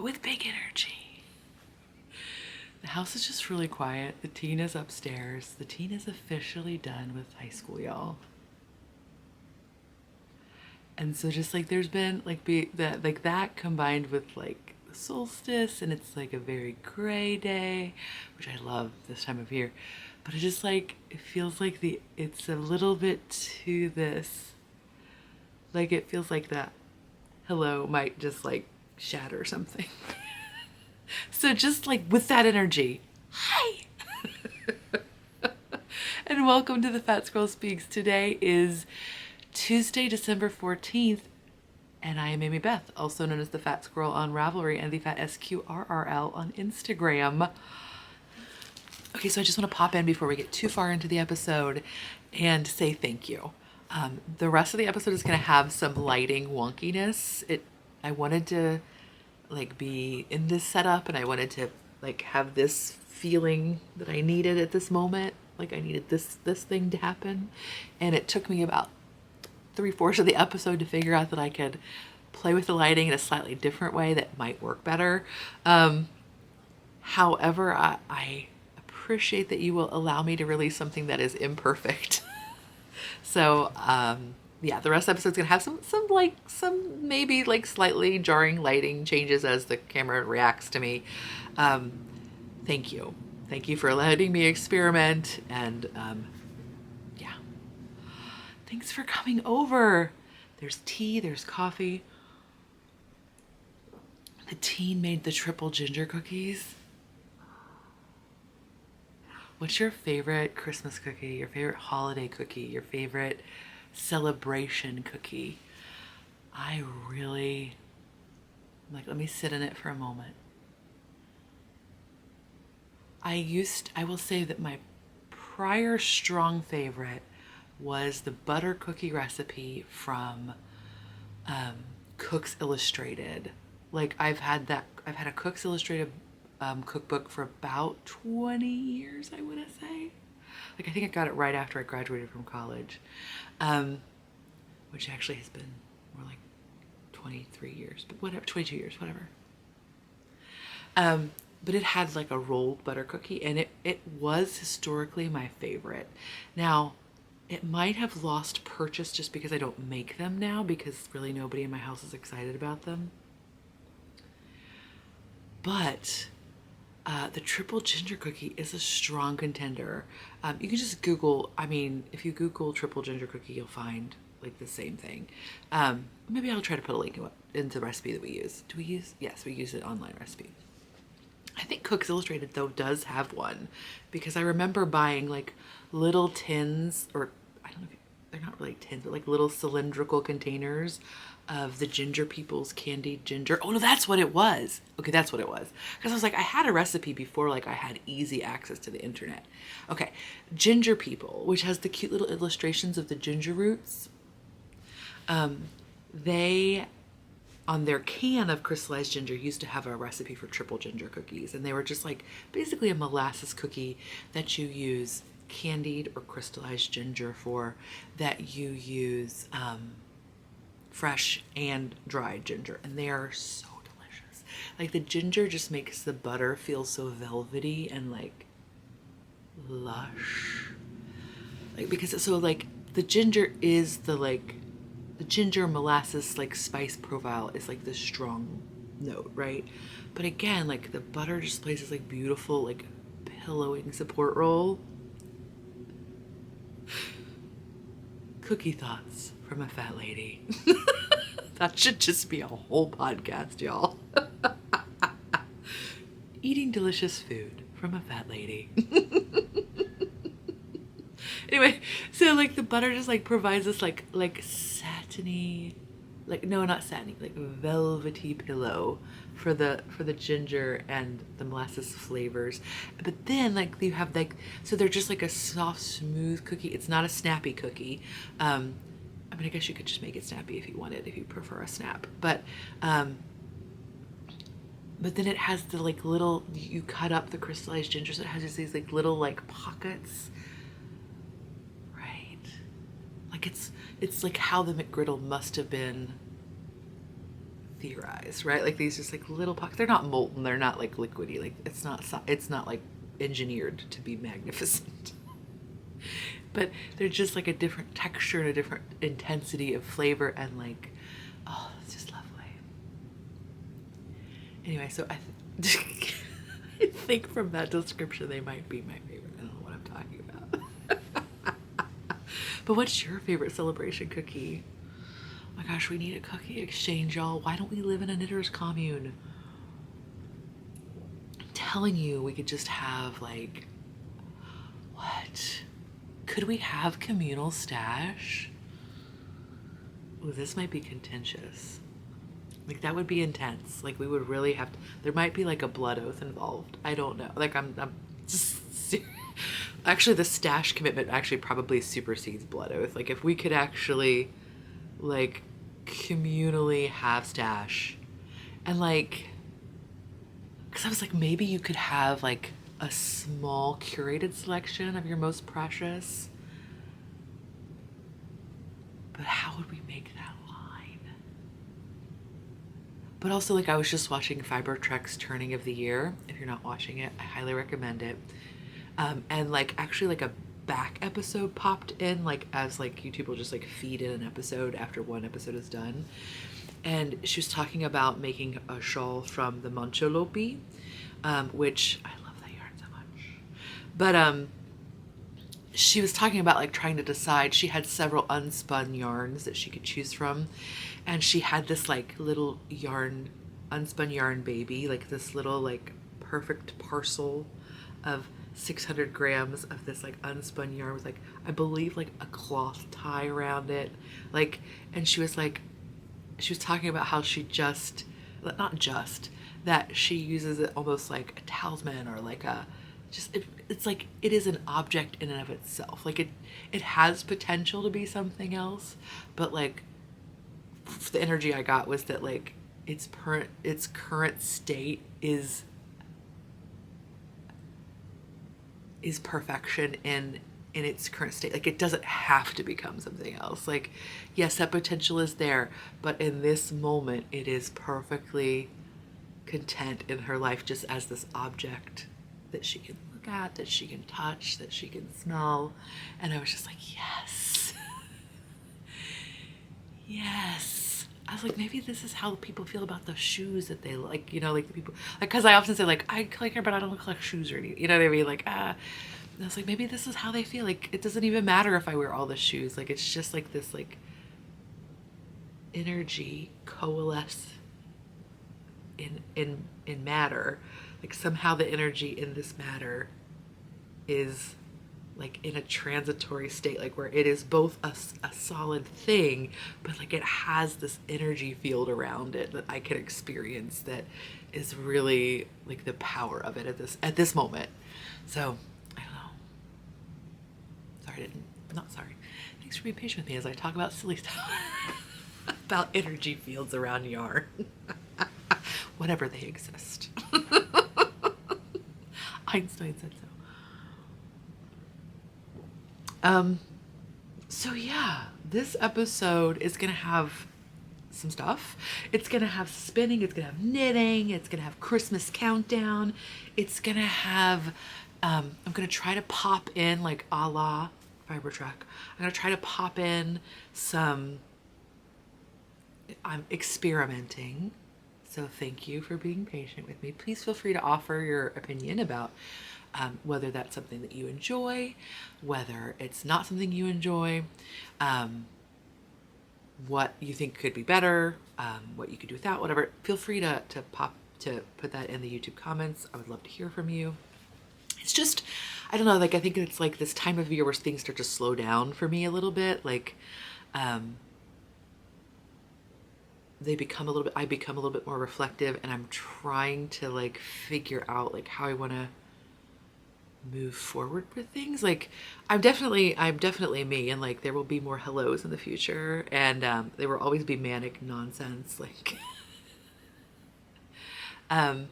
but with big energy. The house is just really quiet. The teen is upstairs. The teen is officially done with high school, y'all. And so just like there's been like that combined with like the solstice, and it's like a very gray day, which I love this time of year. But it just like it feels like it's a little bit to this. Like it feels like that hello might just like shatter something. So just like with that energy, hi! And welcome to the Fat Squirrel Speaks. Today is Tuesday, December 14th, and I am Amy Beth, also known as the Fat Squirrel on Ravelry and the Fat SQRRL on Instagram. Okay, so I just want to pop in before we get too far into the episode and say thank you. The rest of the episode is going to have some lighting wonkiness. I wanted to like be in this setup, and I wanted to like have this feeling that I needed at this moment. Like I needed this thing to happen, and it took me about 3/4 of the episode to figure out that I could play with the lighting in a slightly different way that might work better. However, I appreciate that you will allow me to release something that is imperfect. So, yeah, the rest of the episode's gonna have some maybe like slightly jarring lighting changes as the camera reacts to me. Thank you. Thank you for letting me experiment, and yeah. Thanks for coming over. There's tea, there's coffee. The teen made the triple ginger cookies. What's your favorite Christmas cookie, your favorite holiday cookie, your favorite celebration cookie? I really, like, let me sit in it for a moment. I will say that my prior strong favorite was the butter cookie recipe from Cook's Illustrated. Like I've had a Cook's Illustrated cookbook for about 20 years, I want to say. Like I think I got it right after I graduated from college, which actually has been more like 23 years, but whatever, 22 years, whatever. But it had like a rolled butter cookie, and it was historically my favorite. Now, it might have lost purchase just because I don't make them now, because really nobody in my house is excited about them. But the triple ginger cookie is a strong contender. You can just Google, if you Google triple ginger cookie, you'll find like the same thing. Maybe I'll try to put a link into the recipe that we use. Yes, we use an online recipe. I think Cook's Illustrated though does have one, because I remember buying like little tins, or I don't know if they're not really tins, but like little cylindrical containers of the Ginger People's candied ginger. Oh no, that's what it was. Okay, that's what it was. Because I was like, I had a recipe before, like I had easy access to the internet. Okay, Ginger People, which has the cute little illustrations of the ginger roots. They, on their can of crystallized ginger, used to have a recipe for triple ginger cookies, and they were just like basically a molasses cookie that you use candied or crystallized ginger for, that you use fresh and dried ginger, and they are so delicious. Like the ginger just makes the butter feel so velvety and like lush, like because so like the ginger is the ginger molasses like spice profile is like the strong note, right? But again, like the butter just plays this like beautiful like pillowing support role. Cookie thoughts from a fat lady. That should just be a whole podcast, y'all. Eating delicious food from a fat lady. Anyway, so like the butter just like provides this like satiny, like no, not satiny, like velvety pillow for the ginger and the molasses flavors. But then like you have like, so they're just like a soft, smooth cookie. It's not a snappy cookie. I guess you could just make it snappy if you wanted, if you prefer a snap. But then it has the like little, you cut up the crystallized ginger, so it has just these like little like pockets. Like it's like how the McGriddle must have been theorize, right? Like these just like little pockets. They're not molten. They're not like liquidy. Like it's not like engineered to be magnificent. But they're just like a different texture and a different intensity of flavor, and like, oh, it's just lovely. Anyway, so I think from that description they might be my favorite. I don't know what I'm talking about. But what's your favorite celebration cookie? Oh my gosh, we need a cookie exchange, y'all. Why don't we live in a knitter's commune? I'm telling you, we could just have like, what? Could we have communal stash? Ooh, this might be contentious. Like that would be intense. Like we would really have to, there might be like a blood oath involved. I don't know. Like I'm just serious. Actually the stash commitment actually probably supersedes blood oath. Like if we could actually like communally have stash, and like, because I was like, maybe you could have like a small curated selection of your most precious, but how would we make that line? But also, like, I was just watching Fiber Trek's Turning of the Year. If you're not watching it, I highly recommend it. And like actually like a back episode popped in, like as like YouTube will just like feed in an episode after one episode is done, and she was talking about making a shawl from the Mancholopi, which I love that yarn so much. But she was talking about like trying to decide. She had several unspun yarns that she could choose from, and she had this like little yarn, unspun yarn baby, like this little like perfect parcel of 600 grams of this like unspun yarn with like, I believe like a cloth tie around it, like, and she was talking about how she just, not just, that she uses it almost like a talisman, or like a, just, it's like, it is an object in and of itself. Like it has potential to be something else, but like the energy I got was that like its current state is perfection in its current state. Like it doesn't have to become something else. Like, yes, that potential is there, but in this moment it is perfectly content in her life just as this object that she can look at, that she can touch, that she can smell. And I was just like, yes. Yes. I was like, maybe this is how people feel about the shoes that they like, you know, like the people, like, because I often say like, I collect her, but I don't collect shoes or anything, you know what I mean? Like, I was like, maybe this is how they feel. Like, it doesn't even matter if I wear all the shoes. Like, it's just like this, like, energy coalesce in matter. Like, somehow the energy in this matter is like in a transitory state, like where it is both a solid thing, but like it has this energy field around it that I can experience, that is really like the power of it at this moment. So I don't know. Sorry. Thanks for being patient with me as I talk about silly stuff about energy fields around yarn. Whenever they exist. Einstein said so. So yeah, this episode is gonna have some stuff. It's gonna have spinning, it's gonna have knitting, it's gonna have Christmas countdown, it's gonna have, I'm gonna try to pop in, like a la Fiber Trek, I'm gonna try to pop in some, I'm experimenting. So thank you for being patient with me. Please feel free to offer your opinion about whether that's something that you enjoy, whether it's not something you enjoy, what you think could be better, what you could do without, whatever. Feel free to put that in the YouTube comments. I would love to hear from you. It's just, I don't know, like I think it's like this time of year where things start to slow down for me a little bit. Like, I become a little bit more reflective, and I'm trying to like figure out like how I want to move forward with things. Like I'm definitely me, and like there will be more hellos in the future, and there will always be manic nonsense, like there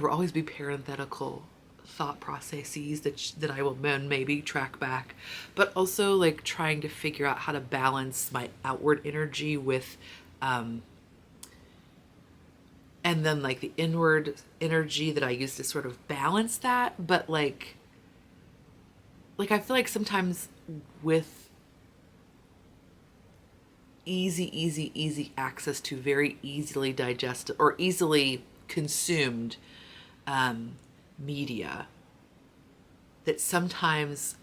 will always be parenthetical thought processes that I will then maybe track back, but also like trying to figure out how to balance my outward energy with and then like the inward energy that I use to sort of balance that. But like I feel like sometimes with easy access to very easily digested or easily consumed media, that sometimes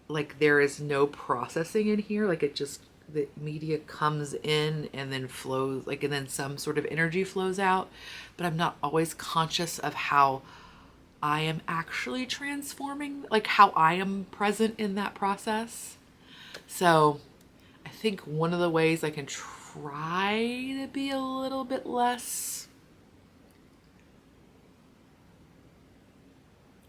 like there is no processing in here. Like it just, the media comes in and then flows, like, and then some sort of energy flows out, but I'm not always conscious of how I am actually transforming, like how I am present in that process. So I think one of the ways I can try to be a little bit less,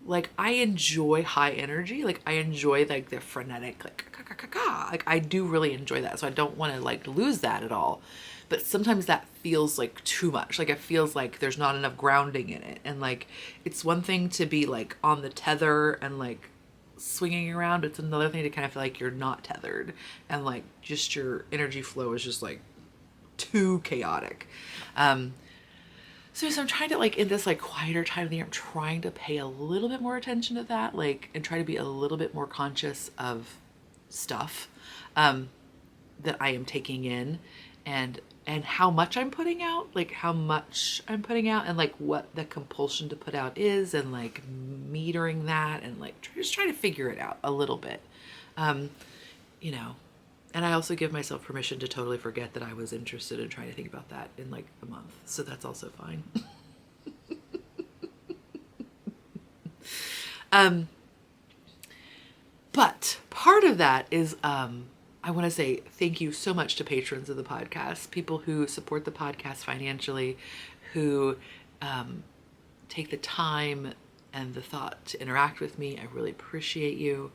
like, I enjoy high energy. Like I enjoy like the frenetic, like I do really enjoy that. So I don't want to like lose that at all. But sometimes that feels like too much. Like it feels like there's not enough grounding in it. And like, it's one thing to be like on the tether and like swinging around. It's another thing to kind of feel like you're not tethered. And like just your energy flow is just like too chaotic. So I'm trying to like in this like quieter time of the year, I'm trying to pay a little bit more attention to that, like, and try to be a little bit more conscious of stuff that I am taking in, and how much I'm putting out, like how much I'm putting out, and like what the compulsion to put out is, and like metering that, and like just trying to figure it out a little bit, you know. And I also give myself permission to totally forget that I was interested in trying to think about that in like a month. So that's also fine. But part of that is, I want to say thank you so much to patrons of the podcast, people who support the podcast financially, who take the time and the thought to interact with me. I really appreciate you.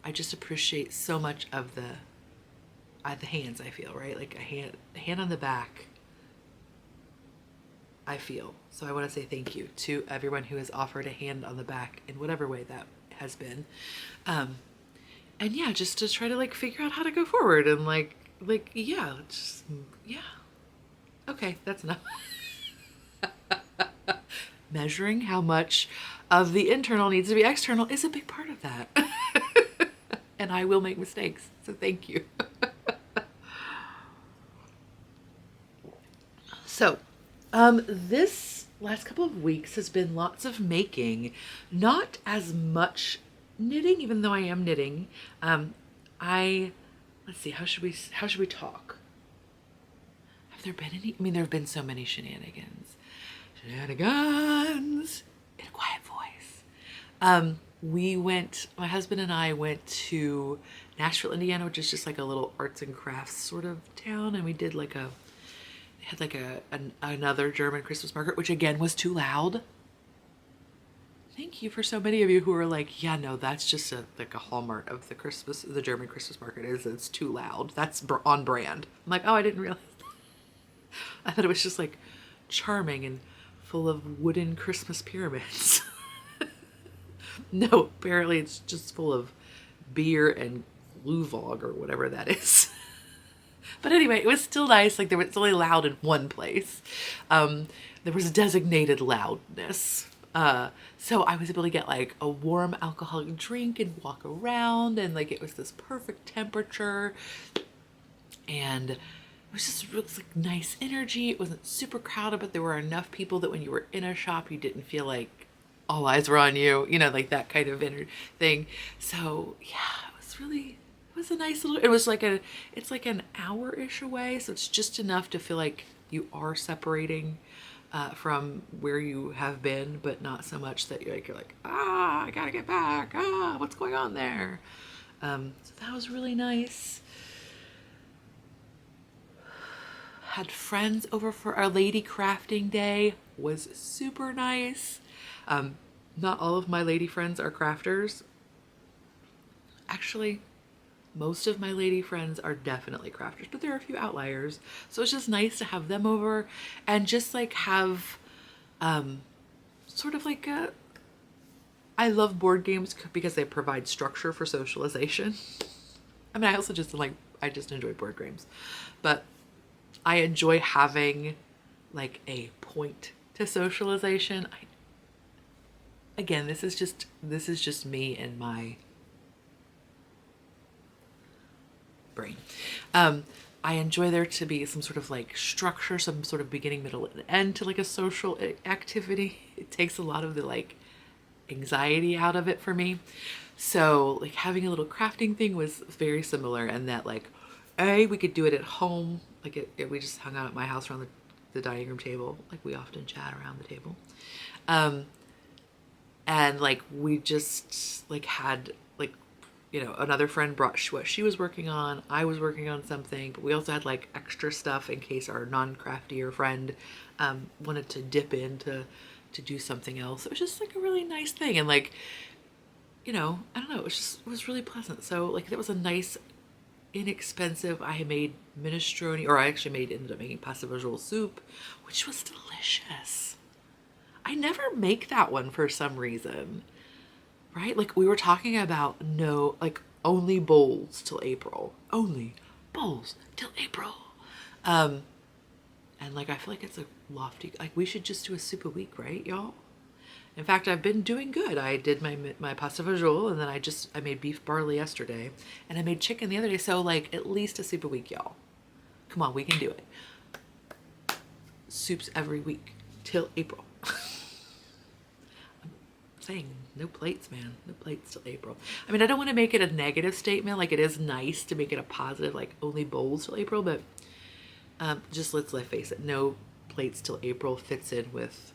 I just appreciate so much of the hands I feel, right? Like a hand on the back, I feel. So I want to say thank you to everyone who has offered a hand on the back in whatever way that has been. And yeah, just to try to like figure out how to go forward and yeah, just, yeah. Okay, that's enough. Measuring how much of the internal needs to be external is a big part of that. And I will make mistakes, so thank you. So, this last couple of weeks has been lots of making, not as much knitting, even though I am knitting. Let's see, how should we talk? Have there been any? I mean, there have been so many shenanigans in a quiet voice. My husband and I went to Nashville, Indiana, which is just like a little arts and crafts sort of town. And we did another German Christmas market, which again was too loud. Thank you for so many of you who are like, yeah, no, that's just a hallmark of the German Christmas market is it's too loud. That's on brand. I'm like, oh, I didn't realize that. I thought it was just like charming and full of wooden Christmas pyramids. No, apparently it's just full of beer and Glühwein or whatever that is. But anyway, it was still nice. Like it's only loud in one place. There was a designated loudness. So I was able to get like a warm alcoholic drink and walk around, and like it was this perfect temperature, and it was like nice energy. It wasn't super crowded, but there were enough people that when you were in a shop, you didn't feel like all eyes were on you, like that kind of thing. So yeah, it was a nice little, it's like an hour-ish away. So it's just enough to feel like you are separating from where you have been, but not so much that you're like, I gotta get back. What's going on there? So that was really nice. Had friends over for our lady crafting day, was super nice. Not all of my lady friends are crafters. Actually, most of my lady friends are definitely crafters, but there are a few outliers. So it's just nice to have them over and just like have sort of like I love board games because they provide structure for socialization. I mean, I also just I just enjoy board games, but I enjoy having like a point to socialization. Again, this is just me and my brain. I enjoy there to be some sort of like structure, some sort of beginning, middle, and end to like a social activity. It takes a lot of the like anxiety out of it for me. So like having a little crafting thing was very similar, and that like, we could do it at home. Like we just hung out at my house around the dining room table. Like we often chat around the table. And like we just like had like, another friend brought what she was working on. I was working on something, but we also had like extra stuff in case our non-craftier friend wanted to dip in to do something else. It was just like a really nice thing. And like, I don't know, it was really pleasant. So like that was a nice, inexpensive. I made minestrone, or I actually ended up making pasta visual soup, which was delicious. I never make that one for some reason. Right? Like we were talking about only bowls till April. Only bowls till April. And like I feel like it's a lofty, like we should just do a soup a week, right, y'all? In fact, I've been doing good. I did my pasta visual, and then I made beef barley yesterday, and I made chicken the other day. So like at least a soup a week, y'all. Come on, we can do it. Soups every week till April. Saying no plates, man. No plates till April. I mean, I don't want to make it a negative statement. Like it is nice to make it a positive, like only bowls till April, but just let's face it, no plates till April fits in with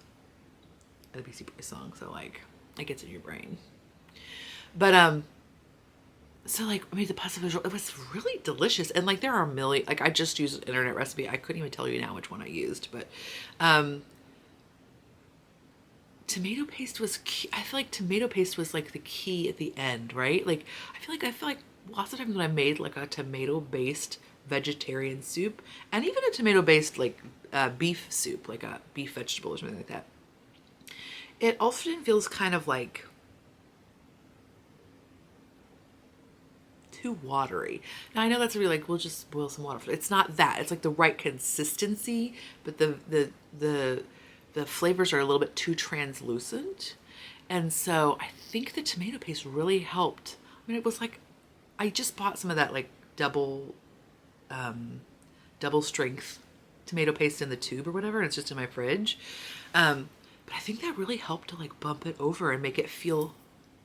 the BC Boys song. So like it gets in your brain. But so like I made the pasta visual. It was really delicious, and like there are a million. Like I just used an internet recipe. I couldn't even tell you now which one I used, but tomato paste was key. I feel like tomato paste was like the key at the end, right? Like I feel like lots of times when I made like a tomato based vegetarian soup, and even a tomato based like beef soup, like a beef vegetable or something like that, it often feels kind of like too watery. Now I know that's really like, we'll just boil some water. It's not that. It's like the right consistency, but the flavors are a little bit too translucent. And so I think the tomato paste really helped. I mean, it was like, I just bought some of that like double strength tomato paste in the tube or whatever. And it's just in my fridge. But I think that really helped to like bump it over and make it feel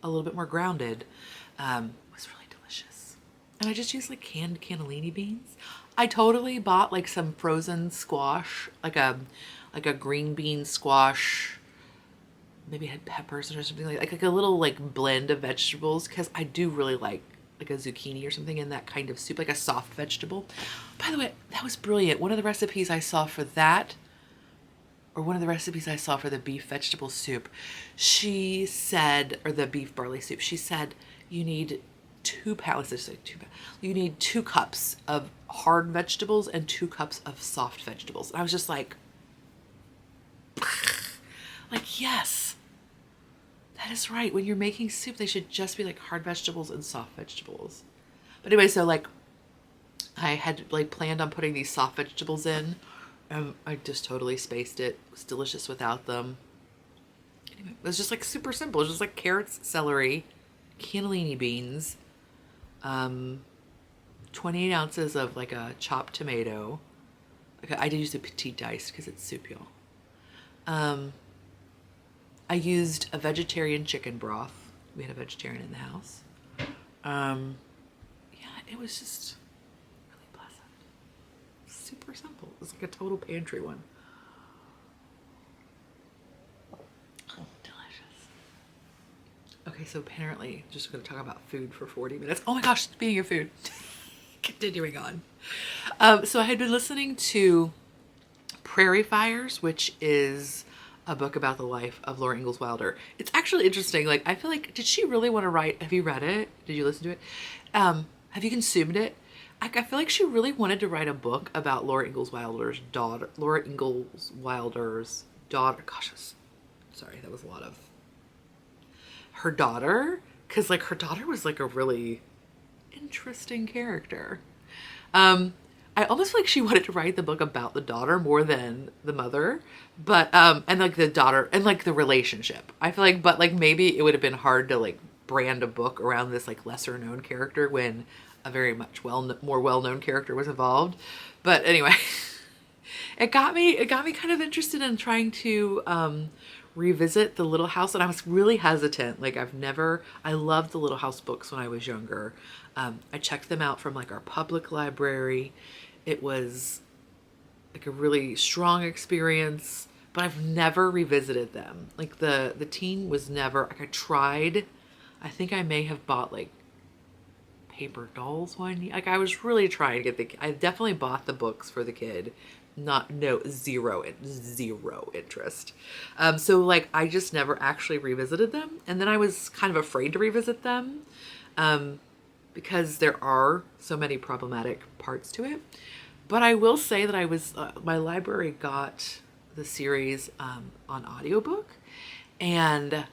a little bit more grounded. It was really delicious. And I just used like canned cannellini beans. I totally bought like some frozen squash, like a green bean squash, maybe it had peppers or something like a little like blend of vegetables, because I do really like a zucchini or something in that kind of soup, like a soft vegetable. By the way, that was brilliant. One of the recipes I saw for that, or one of the recipes I saw for the beef vegetable soup, she said, or the beef barley soup, she said you need 2 pounds, you need 2 cups of hard vegetables and 2 cups of soft vegetables. And I was just like, yes, that is right. When you're making soup, they should just be like hard vegetables and soft vegetables. But anyway, so like I had like planned on putting these soft vegetables in. I just totally spaced it. It was delicious without them. Anyway, it was just like super simple. It was just like carrots, celery, cannellini beans, 28 ounces of like a chopped tomato. Okay, I did use a petite dice because it's soup, y'all. I used a vegetarian chicken broth. We had a vegetarian in the house. Yeah, it was just really pleasant. Super simple. It was like a total pantry one. Oh, delicious. Okay, so apparently, just going to talk about food for 40 minutes. Oh my gosh, speaking of food. Continuing on. So I had been listening to Prairie Fires, which is a book about the life of Laura Ingalls Wilder. It's actually interesting. Like, I feel like, did she really want to write? Have you read it? Did you listen to it? Have you consumed it? I feel like she really wanted to write a book about Laura Ingalls Wilder's daughter. Gosh, sorry, that was a lot of her daughter. Because like her daughter was like a really interesting character. I almost feel like she wanted to write the book about the daughter more than the mother, but and like the daughter and like the relationship. I feel like, but like maybe it would have been hard to like brand a book around this like lesser known character when a very much more well known character was involved. But anyway, it got me kind of interested in trying to revisit the Little House, and I was really hesitant. Like I loved the Little House books when I was younger. I checked them out from like our public library. It was like a really strong experience, but I've never revisited them. Like the teen was never like I tried. I think I may have bought like paper dolls one year. Like I was really trying to get I definitely bought the books for the kid. Not no zero interest. So like I just never actually revisited them, and then I was kind of afraid to revisit them because there are so many problematic parts to it. But I will say that I was my library got the series on audiobook, and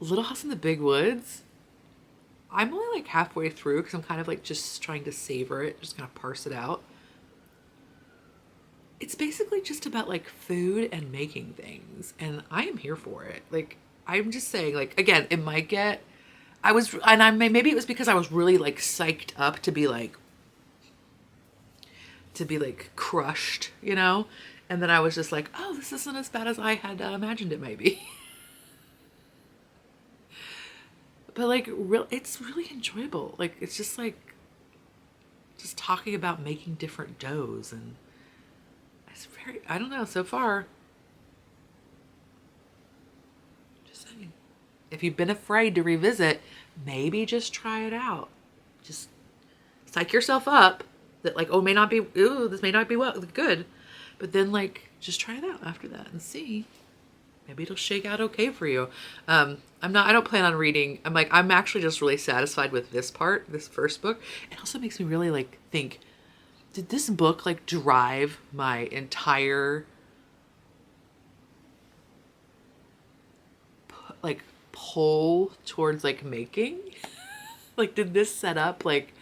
Little House in the Big Woods, I'm only like halfway through because I'm kind of like just trying to savor it, just kind of parse it out. It's basically just about like food and making things, and I am here for it. Like I'm just saying, like again, it might get maybe it was because I was really like psyched up to be like crushed, you know? And then I was just like, oh, this isn't as bad as I had imagined it might be. But like it's really enjoyable. Like it's just like just talking about making different doughs, and it's very, I don't know, so far. Just saying. If you've been afraid to revisit, maybe just try it out. Just psych yourself up that like, oh, this may not be good. But then like, just try it out after that and see. Maybe it'll shake out okay for you. I don't plan on reading. I'm actually just really satisfied with this first book. It also makes me really like think, did this book like drive my entire like pull towards like making? Like, did this set up like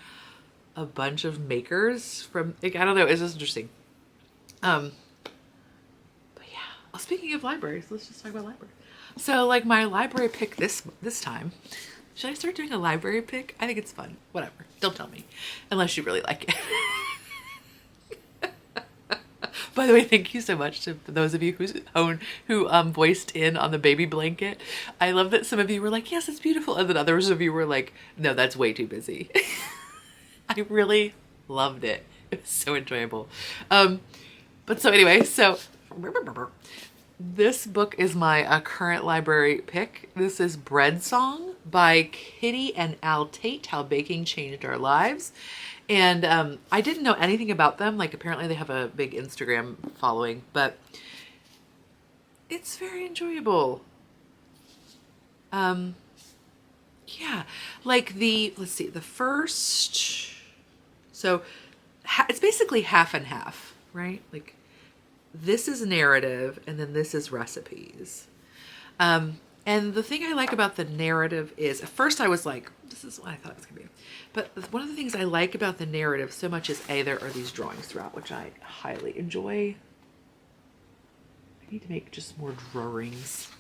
a bunch of makers from like, I don't know, it's just interesting. But yeah. Well, speaking of libraries, let's just talk about libraries. So like my library pick this time. Should I start doing a library pick? I think it's fun. Whatever. Don't tell me. Unless you really like it. By the way, thank you so much to those of you who voiced in on the baby blanket. I love that some of you were like, yes, it's beautiful. And then others of you were like, no, that's way too busy. I really loved it. It was so enjoyable. But so anyway, so this book is my current library pick. This is Bread Song by Kitty and Al Tate, How Baking Changed Our Lives. And I didn't know anything about them. Like apparently they have a big Instagram following, but it's very enjoyable. Yeah, like let's see, the first, so it's basically half and half, right? Like this is narrative and then this is recipes. And the thing I like about the narrative is, at first I was like, this is what I thought it was going to be. But one of the things I like about the narrative so much is, there are these drawings throughout, which I highly enjoy. I need to make just more drawings.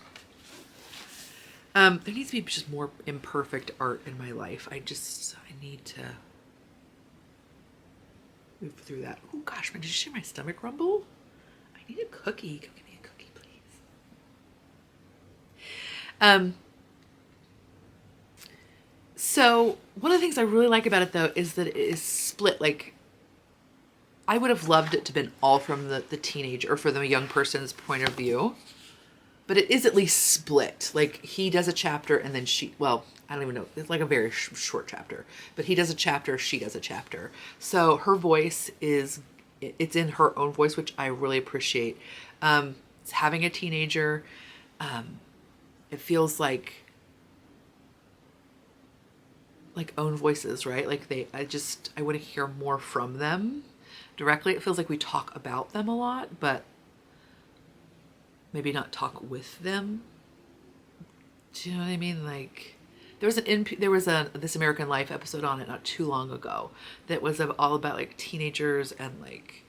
There needs to be just more imperfect art in my life. I need to move through that. Oh gosh, did you see my stomach rumble? I need a cookie. Go give me a cookie, please. So one of the things I really like about it though is that it is split. Like I would have loved it to have been all from the teenager or for the young person's point of view, but it is at least split. Like he does a chapter and then I don't even know. It's like a very short chapter, but he does a chapter, she does a chapter. So her voice it's in her own voice, which I really appreciate. It's having a teenager. It feels like own voices, right? Like I want to hear more from them directly. It feels like we talk about them a lot, but maybe not talk with them. Do you know what I mean? Like there was a This American Life episode on it not too long ago that was all about like teenagers and like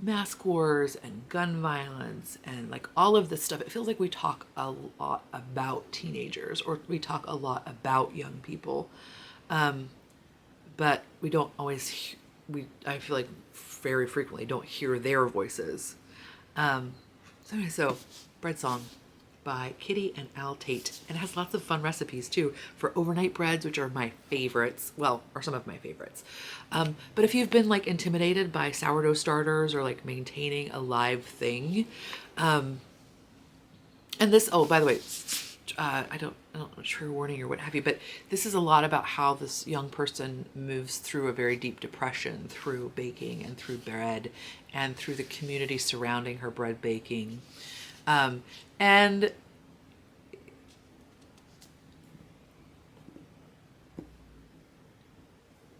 mask wars and gun violence and like all of this stuff. It feels like we talk a lot about teenagers, or we talk a lot about young people, but we don't always. I feel like very frequently don't hear their voices. So bread song by Kitty and Al Tate, and it has lots of fun recipes too for overnight breads, which are my favorites, well, or some of my favorites. But if you've been like intimidated by sourdough starters or like maintaining a live thing, and this, oh, by the way, I don't know, trigger warning or what have you, but this is a lot about how this young person moves through a very deep depression through baking and through bread and through the community surrounding her bread baking. And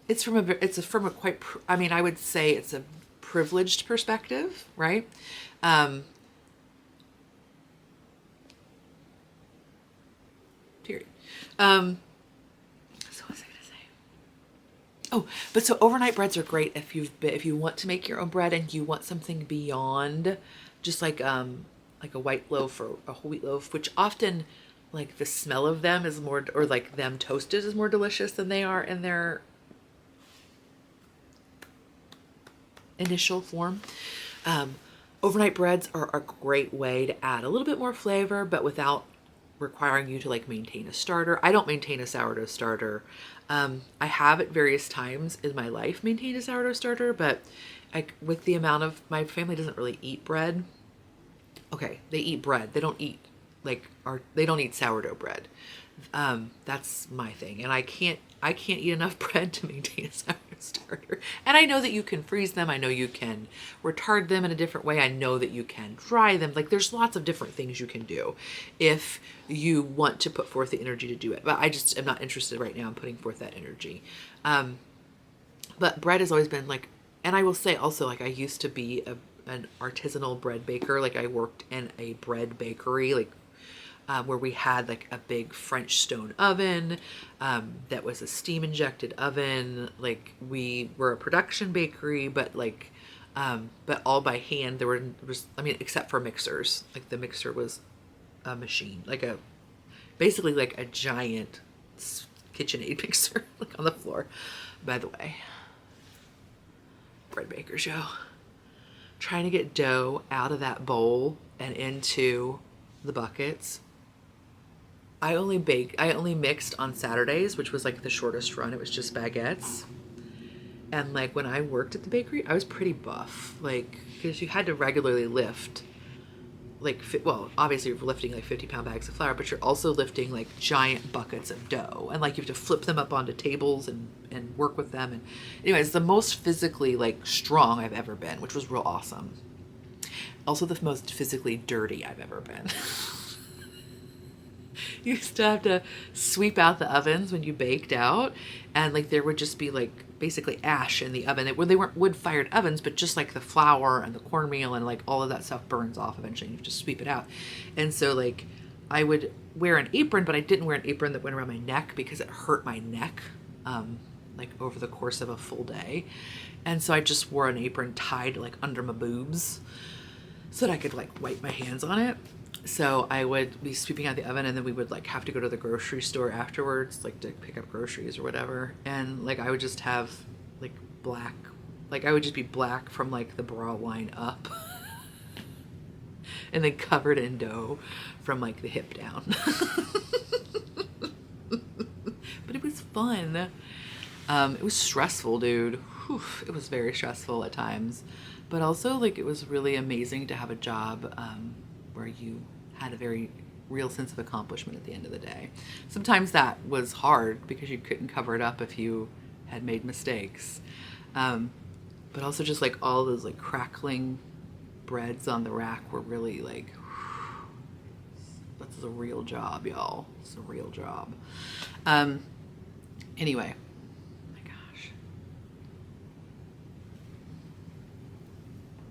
it's from a quite, I mean, I would say it's a privileged perspective, right? Period. So what was I gonna say? Oh, but so overnight breads are great if you want to make your own bread and you want something beyond just like a white loaf or a whole wheat loaf, which often like the smell of them is more, or like them toasted is more delicious than they are in their initial form. Overnight breads are a great way to add a little bit more flavor, but without requiring you to like maintain a starter. I don't maintain a sourdough starter. I have at various times in my life maintained a sourdough starter, but with the amount of, my family doesn't really eat bread. Okay, they eat bread. They don't eat they don't eat sourdough bread. That's my thing, and I can't eat enough bread to maintain a sourdough starter. And I know that you can freeze them. I know you can retard them in a different way. I know that you can dry them. Like there's lots of different things you can do if you want to put forth the energy to do it. But I just am not interested right now in putting forth that energy. But bread has always been like, and I will say also, like I used to be an artisanal bread baker. Like I worked in a bread bakery, like where we had like a big French stone oven that was a steam injected oven. Like we were a production bakery, but like but all by hand. I mean, except for mixers. Like the mixer was a machine, like basically like a giant KitchenAid mixer, like on the floor. By the way, bread baker show. Trying to get dough out of that bowl and into the buckets. I only mixed on Saturdays, which was like the shortest run. It was just baguettes. And like when I worked at the bakery, I was pretty buff, like, because you had to regularly lift, like, well, obviously you're lifting like 50-pound bags of flour, but you're also lifting like giant buckets of dough, and like you have to flip them up onto tables and work with them. And anyways, the most physically like strong I've ever been, which was real awesome. Also the most physically dirty I've ever been. You used to have to sweep out the ovens when you baked out, and like there would just be like basically ash in the oven. They weren't wood-fired ovens, but just like the flour and the cornmeal and like all of that stuff burns off eventually. You have to sweep it out. And so like I would wear an apron, but I didn't wear an apron that went around my neck because it hurt my neck like over the course of a full day. And so I just wore an apron tied like under my boobs so that I could like wipe my hands on it. So I would be sweeping out the oven, and then we would like have to go to the grocery store afterwards, like to pick up groceries or whatever. And like I would just have like black, like I would just be black from like the bra line up and then covered in dough from like the hip down. But it was fun. It was stressful, dude. Whew, it was very stressful at times, but also like it was really amazing to have a job where you had a very real sense of accomplishment at the end of the day. Sometimes that was hard because you couldn't cover it up if you had made mistakes. But also just like all those like crackling breads on the rack were really like, that's a real job, y'all. It's a real job. Anyway, oh my gosh.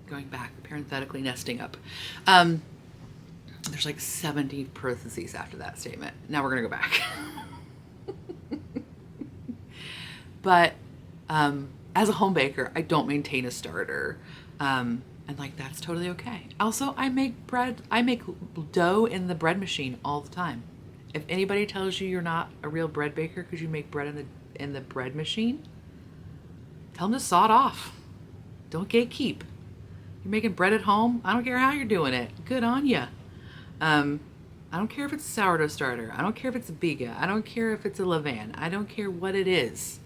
Going back, parenthetically nesting up. There's like 70 parentheses after that statement. Now we're gonna go back. But as a home baker, I don't maintain a starter. And like, that's totally okay. Also, I make bread, I make dough in the bread machine all the time. If anybody tells you you're not a real bread baker because you make bread in the bread machine, tell them to saw it off. Don't gatekeep. You're making bread at home. I don't care how you're doing it. Good on ya. I don't care if it's a sourdough starter. I don't care if it's a biga. I don't care if it's a levain. I don't care what it is.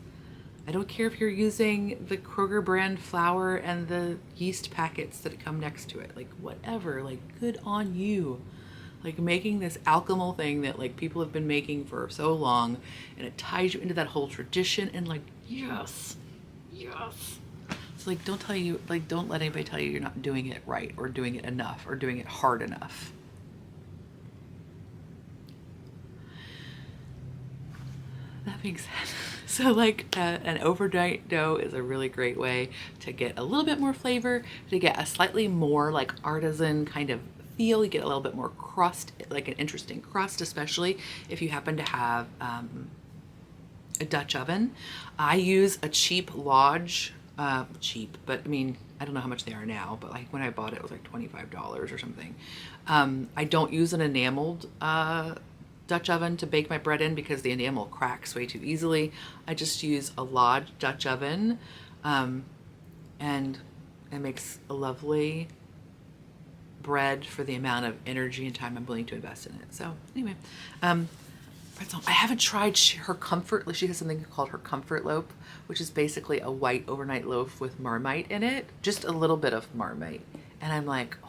I don't care if you're using the Kroger brand flour and the yeast packets that come next to it. Like, whatever. Like, good on you. Like, making this alchemical thing that like people have been making for so long, and it ties you into that whole tradition, and like, yes, yes. So like, don't let anybody tell you you're not doing it right or doing it enough or doing it hard enough. That being said, so like an overnight dough is a really great way to get a little bit more flavor, to get a slightly more like artisan kind of feel. You get a little bit more crust, like an interesting crust, especially if you happen to have a Dutch oven. I use a cheap Lodge, cheap, but I mean, I don't know how much they are now, but like when I bought it, it was like $25 or something. I don't use an enameled Dutch oven to bake my bread in because the enamel cracks way too easily. I just use a Lodge Dutch oven, and it makes a lovely bread for the amount of energy and time I'm willing to invest in it. So anyway, pretzel. I haven't tried her comfort. She has something called her comfort loaf, which is basically a white overnight loaf with Marmite in it, just a little bit of Marmite. And I'm like, oh,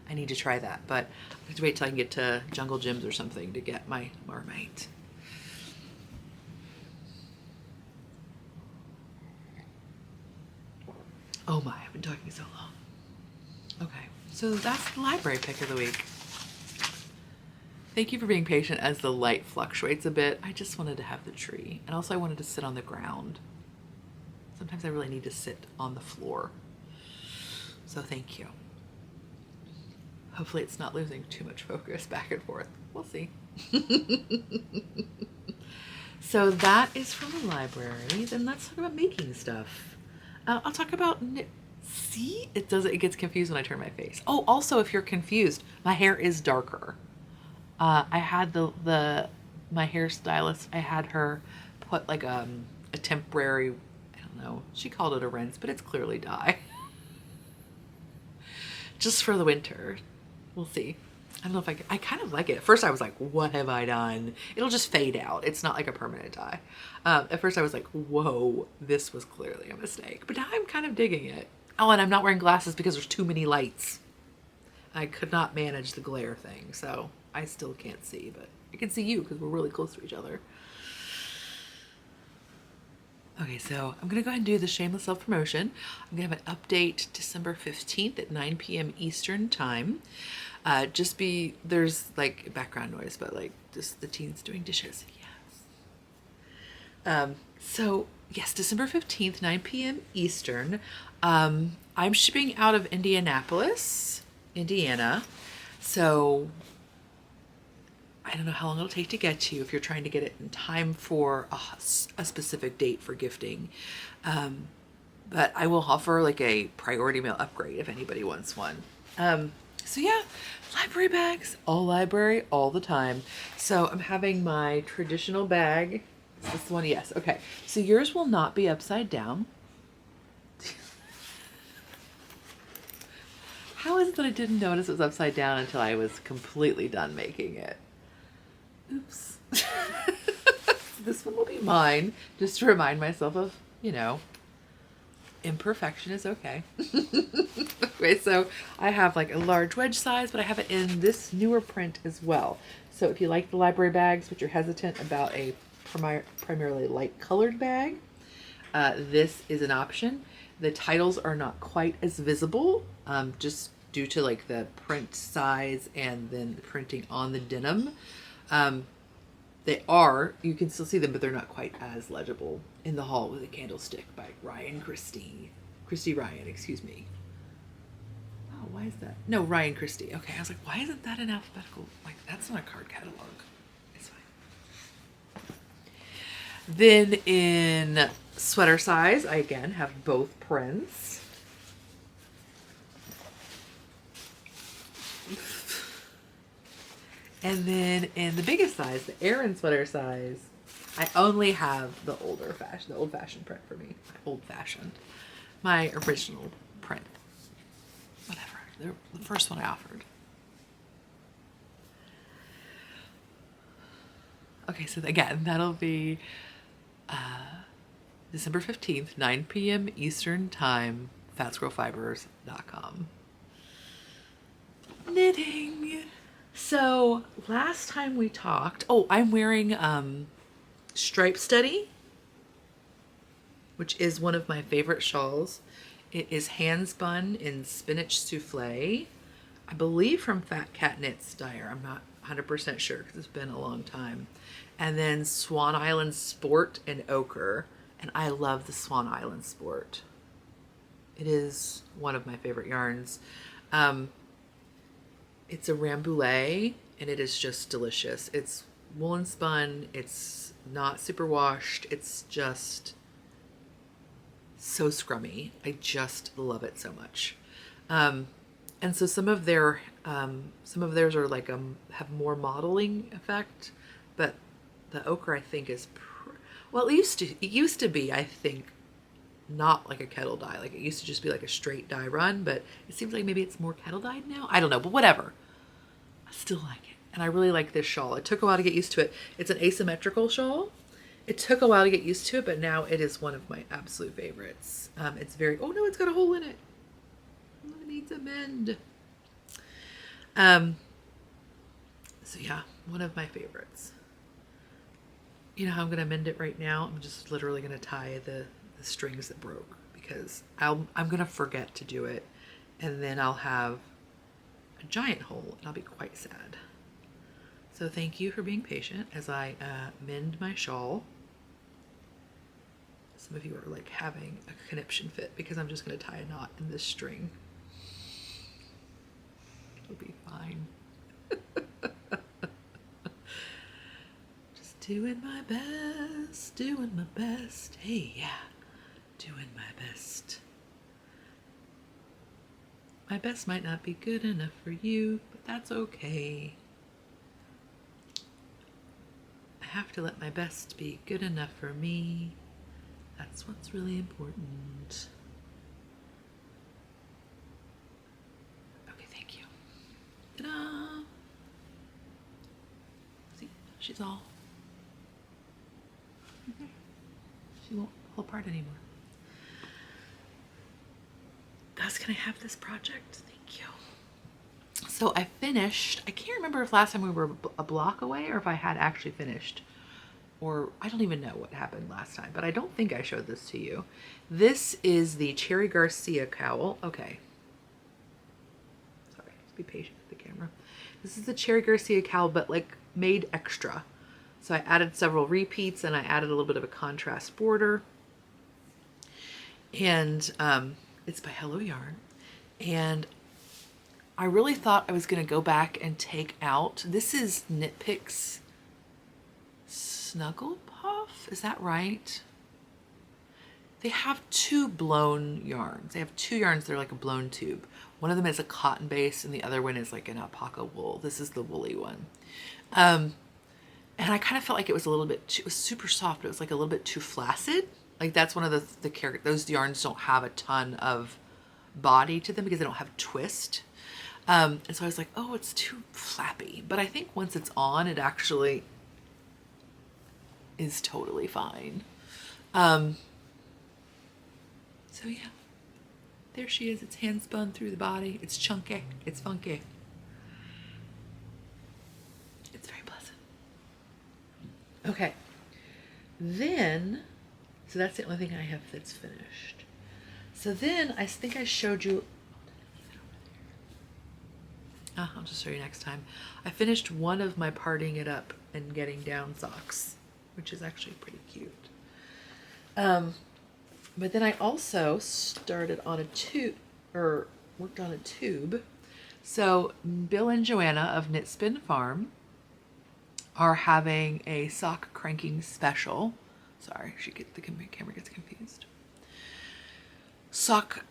I need to try that, but I have to wait till I can get to Jungle Gyms or something to get my Marmite. Oh my, I've been talking so long. Okay, so that's the library pick of the week. Thank you for being patient as the light fluctuates a bit. I just wanted to have the tree, and also I wanted to sit on the ground. Sometimes I really need to sit on the floor. So thank you. Hopefully it's not losing too much focus back and forth. We'll see. So that is from the library. Then let's talk about making stuff. I'll talk about see, it gets confused when I turn my face. Oh, also, if you're confused, my hair is darker. I had my hairstylist, I had her put like a temporary, I don't know, she called it a rinse, but it's clearly dye. Just for the winter. We'll see. I don't know if I kind of like it. At first I was like, what have I done? It'll just fade out. It's not like a permanent dye. At first I was like, whoa, this was clearly a mistake. But now I'm kind of digging it. Oh, and I'm not wearing glasses because there's too many lights. I could not manage the glare thing, so I still can't see, but I can see you because we're really close to each other. Okay, so I'm going to go ahead and do the shameless self-promotion. I'm going to have an update December 15th at 9 p.m. Eastern time. There's like background noise, but like just the teens doing dishes. Yes. So yes, December 15th, 9 p.m. Eastern. I'm shipping out of Indianapolis, Indiana. So I don't know how long it'll take to get to you if you're trying to get it in time for a specific date for gifting. But I will offer like a priority mail upgrade if anybody wants one. So yeah, library bags, all library, all the time. So I'm having my traditional bag. Is this one? Yes. Okay. So yours will not be upside down. How is it that I didn't notice it was upside down until I was completely done making it? Oops. This one will be mine, just to remind myself of, imperfection is okay. Okay, so I have like a large wedge size, but I have it in this newer print as well. So if you like the library bags, but you're hesitant about a primarily light colored bag, this is an option. The titles are not quite as visible, just due to like the print size and then the printing on the denim. You can still see them, but they're not quite as legible. In the Hall with a Candlestick by Christy Ryan, excuse me. Oh, why is that? No, Ryan Christie. Okay, I was like, why isn't that in alphabetical? Like, that's not a card catalog. It's Then in sweater size, I again have both prints. And then in the biggest size, the Aran sweater size, I only have the old fashioned print for me. Old fashioned. My original print. Whatever. The first one I offered. Okay, so again, that'll be December 15th, 9 p.m. Eastern Time, fatsquirrelfibers.com. Knitting. So last time we talked, I'm wearing Stripe Study, which is one of my favorite shawls. It is hand spun in spinach souffle, I believe from Fat Cat Knits Dyer. I'm not 100% sure because it's been a long time. And then Swan Island Sport in ochre, and I love the Swan Island Sport. It is one of my favorite yarns. It's a rambouillet, and it is just delicious. It's woolen spun. It's not super washed. It's just so scrummy. I just love it so much. And so some of theirs are like have more modeling effect, but the ochre I think is well, it used to be, I think, not like a kettle dye. Like it used to just be like a straight dye run, but it seems like maybe it's more kettle dyed now. I don't know, but whatever. I still like it. And I really like this shawl. It took a while to get used to it. It's an asymmetrical shawl. It took a while to get used to it, but now it is one of my absolute favorites. It's very, oh no, it's got a hole in it. It needs a mend. So yeah, one of my favorites. You know how I'm going to mend it right now? I'm just literally going to tie the strings that broke because I'm going to forget to do it, and then I'll have a giant hole and I'll be quite sad. So thank you for being patient as I mend my shawl. Some of you are like having a conniption fit because I'm just going to tie a knot in this string. It'll be fine. Just doing my best, doing my best. Hey, yeah, doing my best. My best might not be good enough for you, but that's okay. I have to let my best be good enough for me. That's what's really important. Okay, thank you. Ta-da! See, she's all. She won't fall apart anymore. Guys, can I have this project? Thank you. So I finished, I can't remember if last time we were a block away or if I had actually finished. Or I don't even know what happened last time, but I don't think I showed this to you. This is the Cherry Garcia cowl. Okay. Sorry, just be patient with the camera. This is the Cherry Garcia cowl, but like made extra. So I added several repeats and I added a little bit of a contrast border. And it's by Hello Yarn. And I really thought I was going to go back and take out, this is Knit Picks Snuggle Puff, is that right? They have two blown yarns. They have two yarns that are like a blown tube. One of them is a cotton base and the other one is like an alpaca wool. This is the woolly one. And I kind of felt like it was a little bit, it was super soft, but it was like a little bit too flaccid. Like that's one of the characters, those yarns don't have a ton of body to them because they don't have twist. And so I was like, oh, it's too flappy. But I think once it's on, it actually is totally fine. So yeah, there she is. It's hand spun through the body. It's chunky. It's funky. It's very pleasant. Okay. Then, so that's the only thing I have that's finished. So then I think I showed you, I'll just show you next time. I finished one of my partying it up and getting down socks, which is actually pretty cute. But then I also started on a tube, or worked on a tube. So Bill and Joanna of Knit Spin Farm are having a sock cranking special Sorry, the camera gets confused. Sock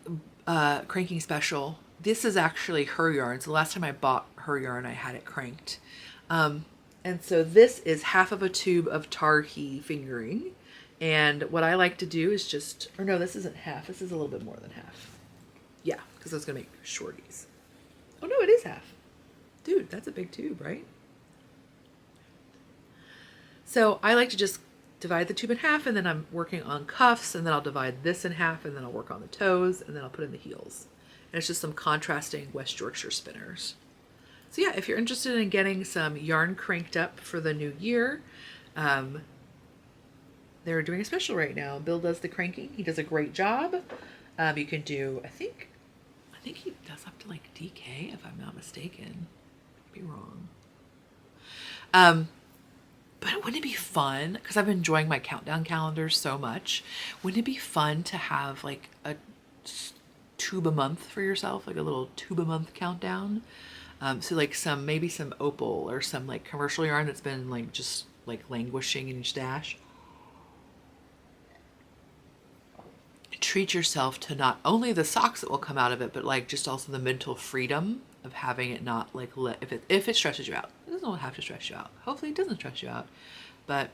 cranking special. This is actually her yarn. So the last time I bought her yarn, I had it cranked. And so this is half of a tube of Tarhi fingering. And what I like to do is just, or no, this isn't half. This is a little bit more than half. Yeah, because I was going to make shorties. Oh no, it is half. Dude, that's a big tube, right? So I like to just divide the tube in half, and then I'm working on cuffs, and then I'll divide this in half, and then I'll work on the toes, and then I'll put in the heels. And it's just some contrasting West Yorkshire spinners. So yeah, if you're interested in getting some yarn cranked up for the new year, they're doing a special right now. Bill does the cranking. He does a great job. You can do, I think he does up to like DK, if I'm not mistaken. Could be wrong. But wouldn't it be fun? Because I've been enjoying my countdown calendar so much. Wouldn't it be fun to have like a tube a month for yourself, like a little tube a month countdown? So like maybe some opal or some like commercial yarn that's been like just like languishing in your stash. Treat yourself to not only the socks that will come out of it, but like just also the mental freedom of having it not like if it stresses you out. It doesn't have to stress you out. Hopefully it doesn't stress you out. But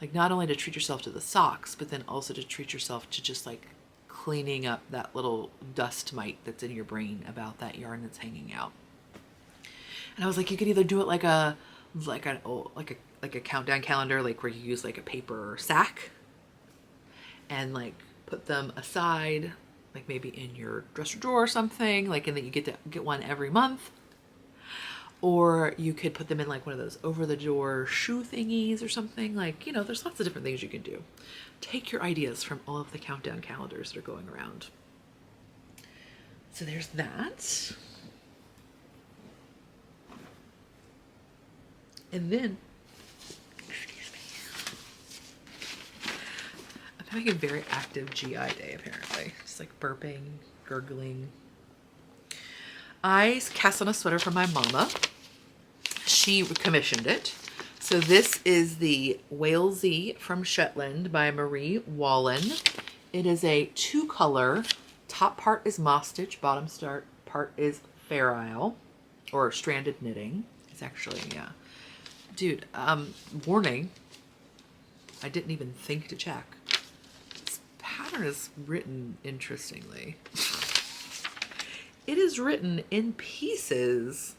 like not only to treat yourself to the socks, but then also to treat yourself to just like cleaning up that little dust mite that's in your brain about that yarn that's hanging out. And I was like, you could either do it like a countdown calendar, like where you use like a paper sack and like put them aside, like maybe in your dresser drawer or something, like, and then you get to get one every month. Or you could put them in like one of those over the door shoe thingies or something. Like, you know, there's lots of different things you can do. Take your ideas from all of the countdown calendars that are going around. So there's that. And then, excuse me, I'm having a very active GI day apparently. Just like burping, gurgling. I cast on a sweater from my mama. She commissioned it. So this is the Walesy from Shetland by Marie Wallen. It is a 2-color. Top part is moss stitch, bottom part is Fair Isle or stranded knitting. It's actually, yeah. Dude, warning. I didn't even think to check. This pattern is written interestingly. It is written in pieces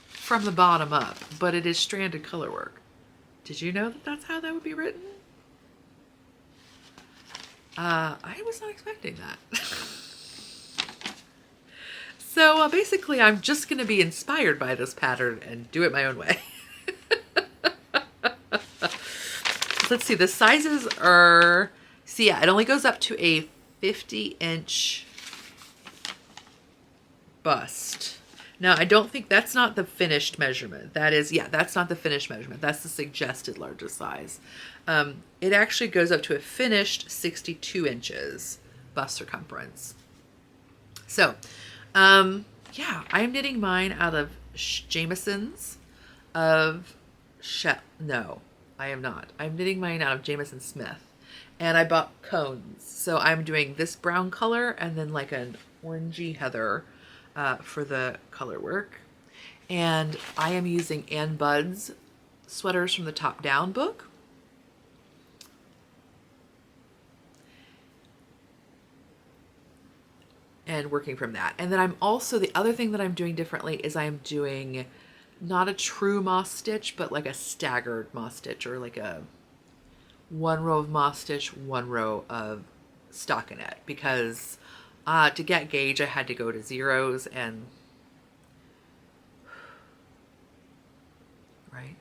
from the bottom up, but it is stranded color work. Did you know that that's how that would be written? I was not expecting that. So basically I'm just going to be inspired by this pattern and do it my own way. Let's see, the sizes are, see, yeah, it only goes up to a 50-inch bust. Now, I don't think that's not the finished measurement. That is, yeah, that's not the finished measurement. That's the suggested largest size. It actually goes up to a finished 62 inches bust circumference. So, yeah, I'm knitting mine out of Jameson's no, I am not. I'm knitting mine out of Jameson Smith. And I bought cones. So I'm doing this brown color and then like an orangey heather for the color work. And I am using Ann Budd's sweaters from the Top Down book. And working from that. And then I'm also, the other thing that I'm doing differently is I'm doing not a true moss stitch, but like a staggered moss stitch, or like a 1 row of moss stitch, 1 row of stockinette, because to get gauge I had to go to zeros and right.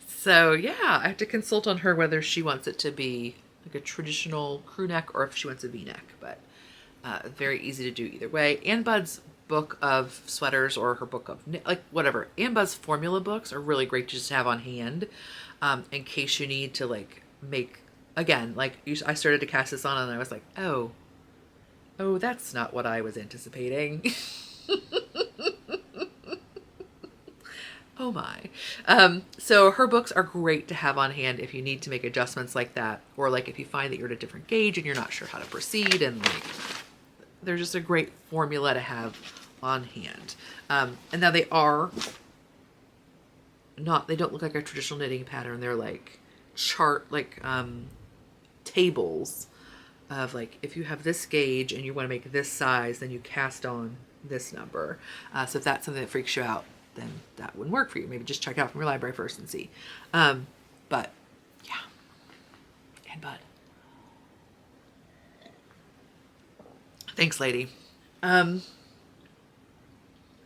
So yeah, I have to consult on her whether she wants it to be like a traditional crew neck or if she wants a V-neck, but very easy to do either way. Ann Budd's book of sweaters, or her book of like whatever, Ann Budd's formula books are really great to just have on hand in case you need to like make, again, like I started to cast this on and I was like, oh, that's not what I was anticipating. Oh my. So her books are great to have on hand if you need to make adjustments like that, or like if you find that you're at a different gauge and you're not sure how to proceed, and like they're just a great formula to have on hand. And now they are not, they don't look like a traditional knitting pattern. They're like tables of like, if you have this gauge and you want to make this size, then you cast on this number. So if that's something that freaks you out, then that wouldn't work for you. Maybe just check it out from your library first and see. But yeah, and bud. Thanks, lady.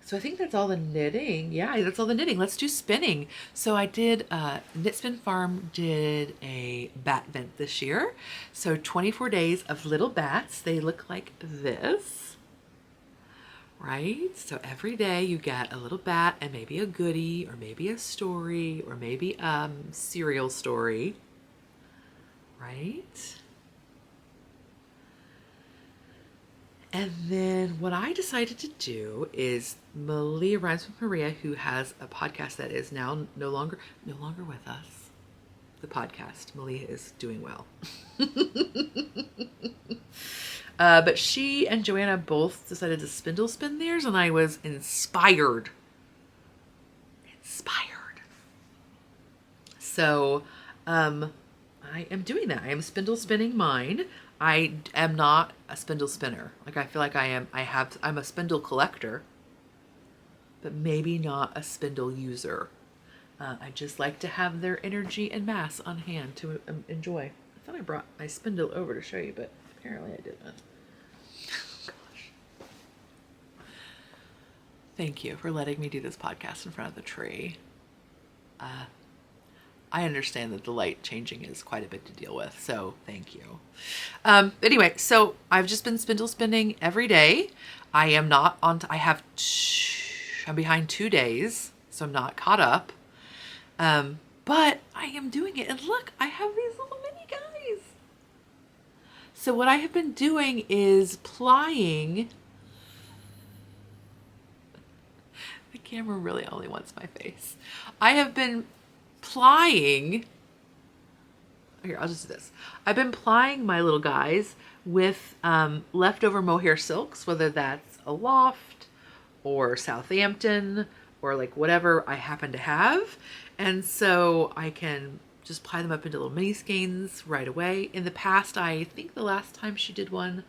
So I think that's all the knitting. Yeah, that's all the knitting. Let's do spinning. So I did, Knit Spin Farm did a bat vent this year. So 24 days of little bats. They look like this, right? So every day you get a little bat and maybe a goodie or maybe a story or maybe a serial story, right? And then what I decided to do is Malia Rhymes with Maria, who has a podcast that is now no longer with us. The podcast, Malia is doing well. But she and Joanna both decided to spindle spin theirs, and I was inspired. So, I am doing that. I am spindle spinning mine. I am not a spindle spinner. Like I feel like I'm a spindle collector, but maybe not a spindle user. I just like to have their energy and mass on hand to enjoy. I thought I brought my spindle over to show you, but apparently I didn't. Gosh. Thank you for letting me do this podcast in front of the tree. I understand that the light changing is quite a bit to deal with, so thank you. Anyway, so I've just been spindle spinning every day. I am not on, I'm behind 2 days, so I'm not caught up. But I am doing it, and look, I have these little mini guys. So what I have been doing is plying. The camera really only wants my face. I have been plying, here, I'll just do this. I've been plying my little guys with leftover mohair silks, whether that's a loft or Southampton or like whatever I happen to have. And so I can just ply them up into little mini skeins right away. In the past, I think the last time she did one,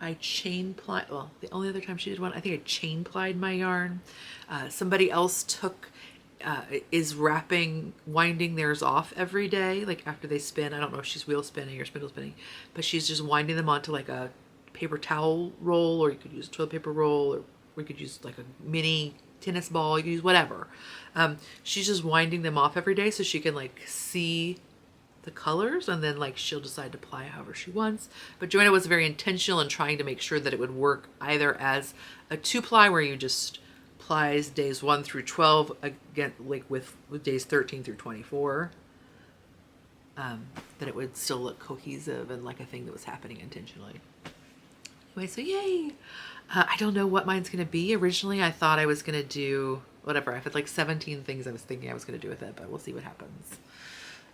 I chain plied, well, the only other time she did one, I think I chain plied my yarn. Somebody else is winding theirs off every day, like after they spin. I don't know if she's wheel spinning or spindle spinning, but she's just winding them onto like a paper towel roll, or you could use a toilet paper roll, or we could use like a mini tennis ball, you can use whatever. She's just winding them off every day so she can like see the colors, and then like she'll decide to ply however she wants. But Joanna was very intentional in trying to make sure that it would work either as a 2-ply where you just plies days 1 through 12, again like with days 13 through 24, that it would still look cohesive and like a thing that was happening intentionally. Anyway, so yay. I don't know what mine's gonna be. Originally I thought I was gonna do whatever. I had like 17 things I was thinking I was gonna do with it, but we'll see what happens.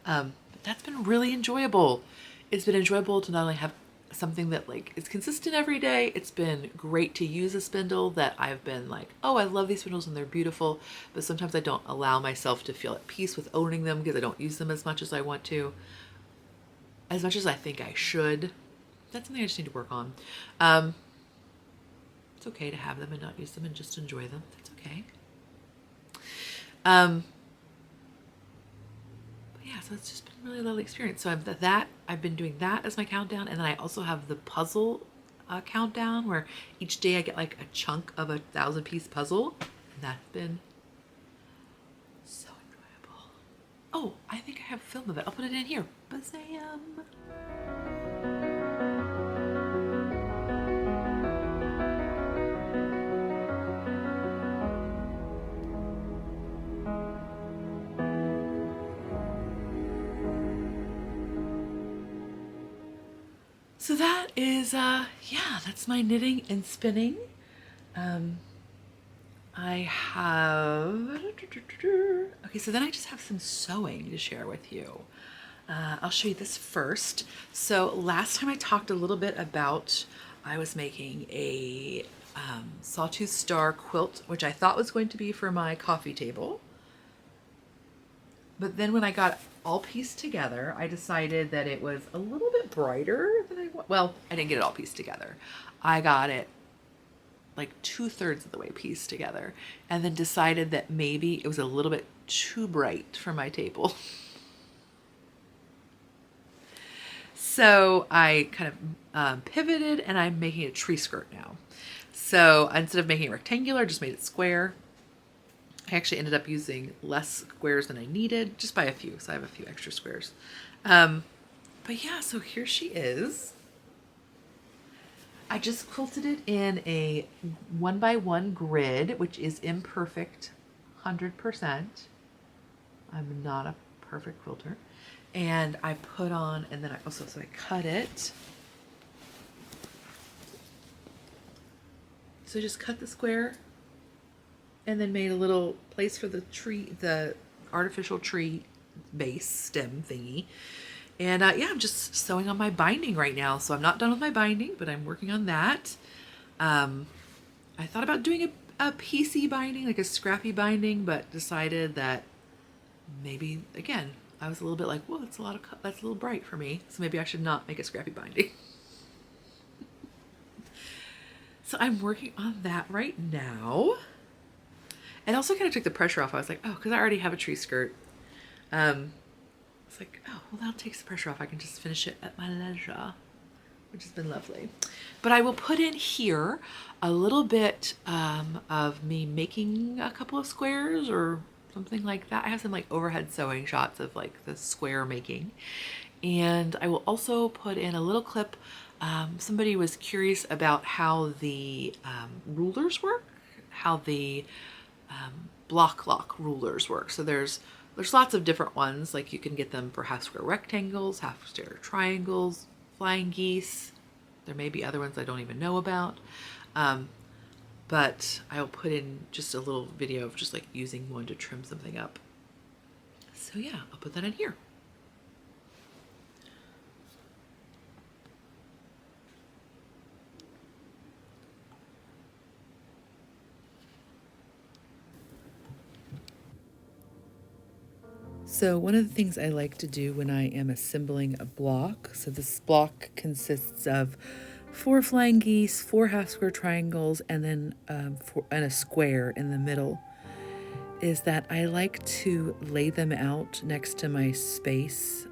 But that's been really enjoyable. It's been enjoyable to not only have something that like is consistent every day. It's been great to use a spindle that I've been like, oh, I love these spindles and they're beautiful, but sometimes I don't allow myself to feel at peace with owning them because I don't use them as much as I want to, as much as I think I should. That's something I just need to work on. It's okay to have them and not use them and just enjoy them. That's okay. But yeah, so it's just been a really lovely experience. So I've been doing that as my countdown, and then I also have the puzzle countdown where each day I get like a chunk of a 1,000-piece puzzle, and that's been so enjoyable. Oh, I think I have film of it. I'll put it in here. Bazam! So that is, yeah, that's my knitting and spinning. I have, okay, so then I just have some sewing to share with you. I'll show you this first. So last time I talked a little bit about, I was making a sawtooth star quilt, which I thought was going to be for my coffee table. But then when I got all pieced together, I decided that it was a little bit brighter than I want. Well, I didn't get it all pieced together. I got it like 2/3 of the way pieced together, and then decided that maybe it was a little bit too bright for my table. So I kind of pivoted, and I'm making a tree skirt now. So instead of making it rectangular, I just made it square. I actually ended up using less squares than I needed, just by a few. So I have a few extra squares. But yeah, so here she is. I just quilted it in a 1x1 grid, which is imperfect, 100%. I'm not a perfect quilter. And I put on, and then I also, so I cut it. So I just cut the square and then made a little place for the tree, the artificial tree base stem thingy. And yeah, I'm just sewing on my binding right now. So I'm not done with my binding, but I'm working on that. I thought about doing a PC binding, like a scrappy binding, but decided that maybe, again, I was a little bit like, well, that's a little bright for me. So maybe I should not make a scrappy binding. So I'm working on that right now. And also kind of took the pressure off. I was like, oh, because I already have a tree skirt. It's like, oh, well, that takes the pressure off. I can just finish it at my leisure, which has been lovely. But I will put in here a little bit of me making a couple of squares or something like that. I have some like overhead sewing shots of like the square making. And I will also put in a little clip. Somebody was curious about how the rulers work, how the block lock rulers work. So there's lots of different ones. Like you can get them for half square rectangles, half square triangles, flying geese. There may be other ones I don't even know about. But I'll put in just a little video of just like using one to trim something up. So yeah, I'll put that in here. So one of the things I like to do when I am assembling a block, so this block consists of 4 flying geese, 4 half square triangles, and then and a square in the middle, is that I like to lay them out next to my space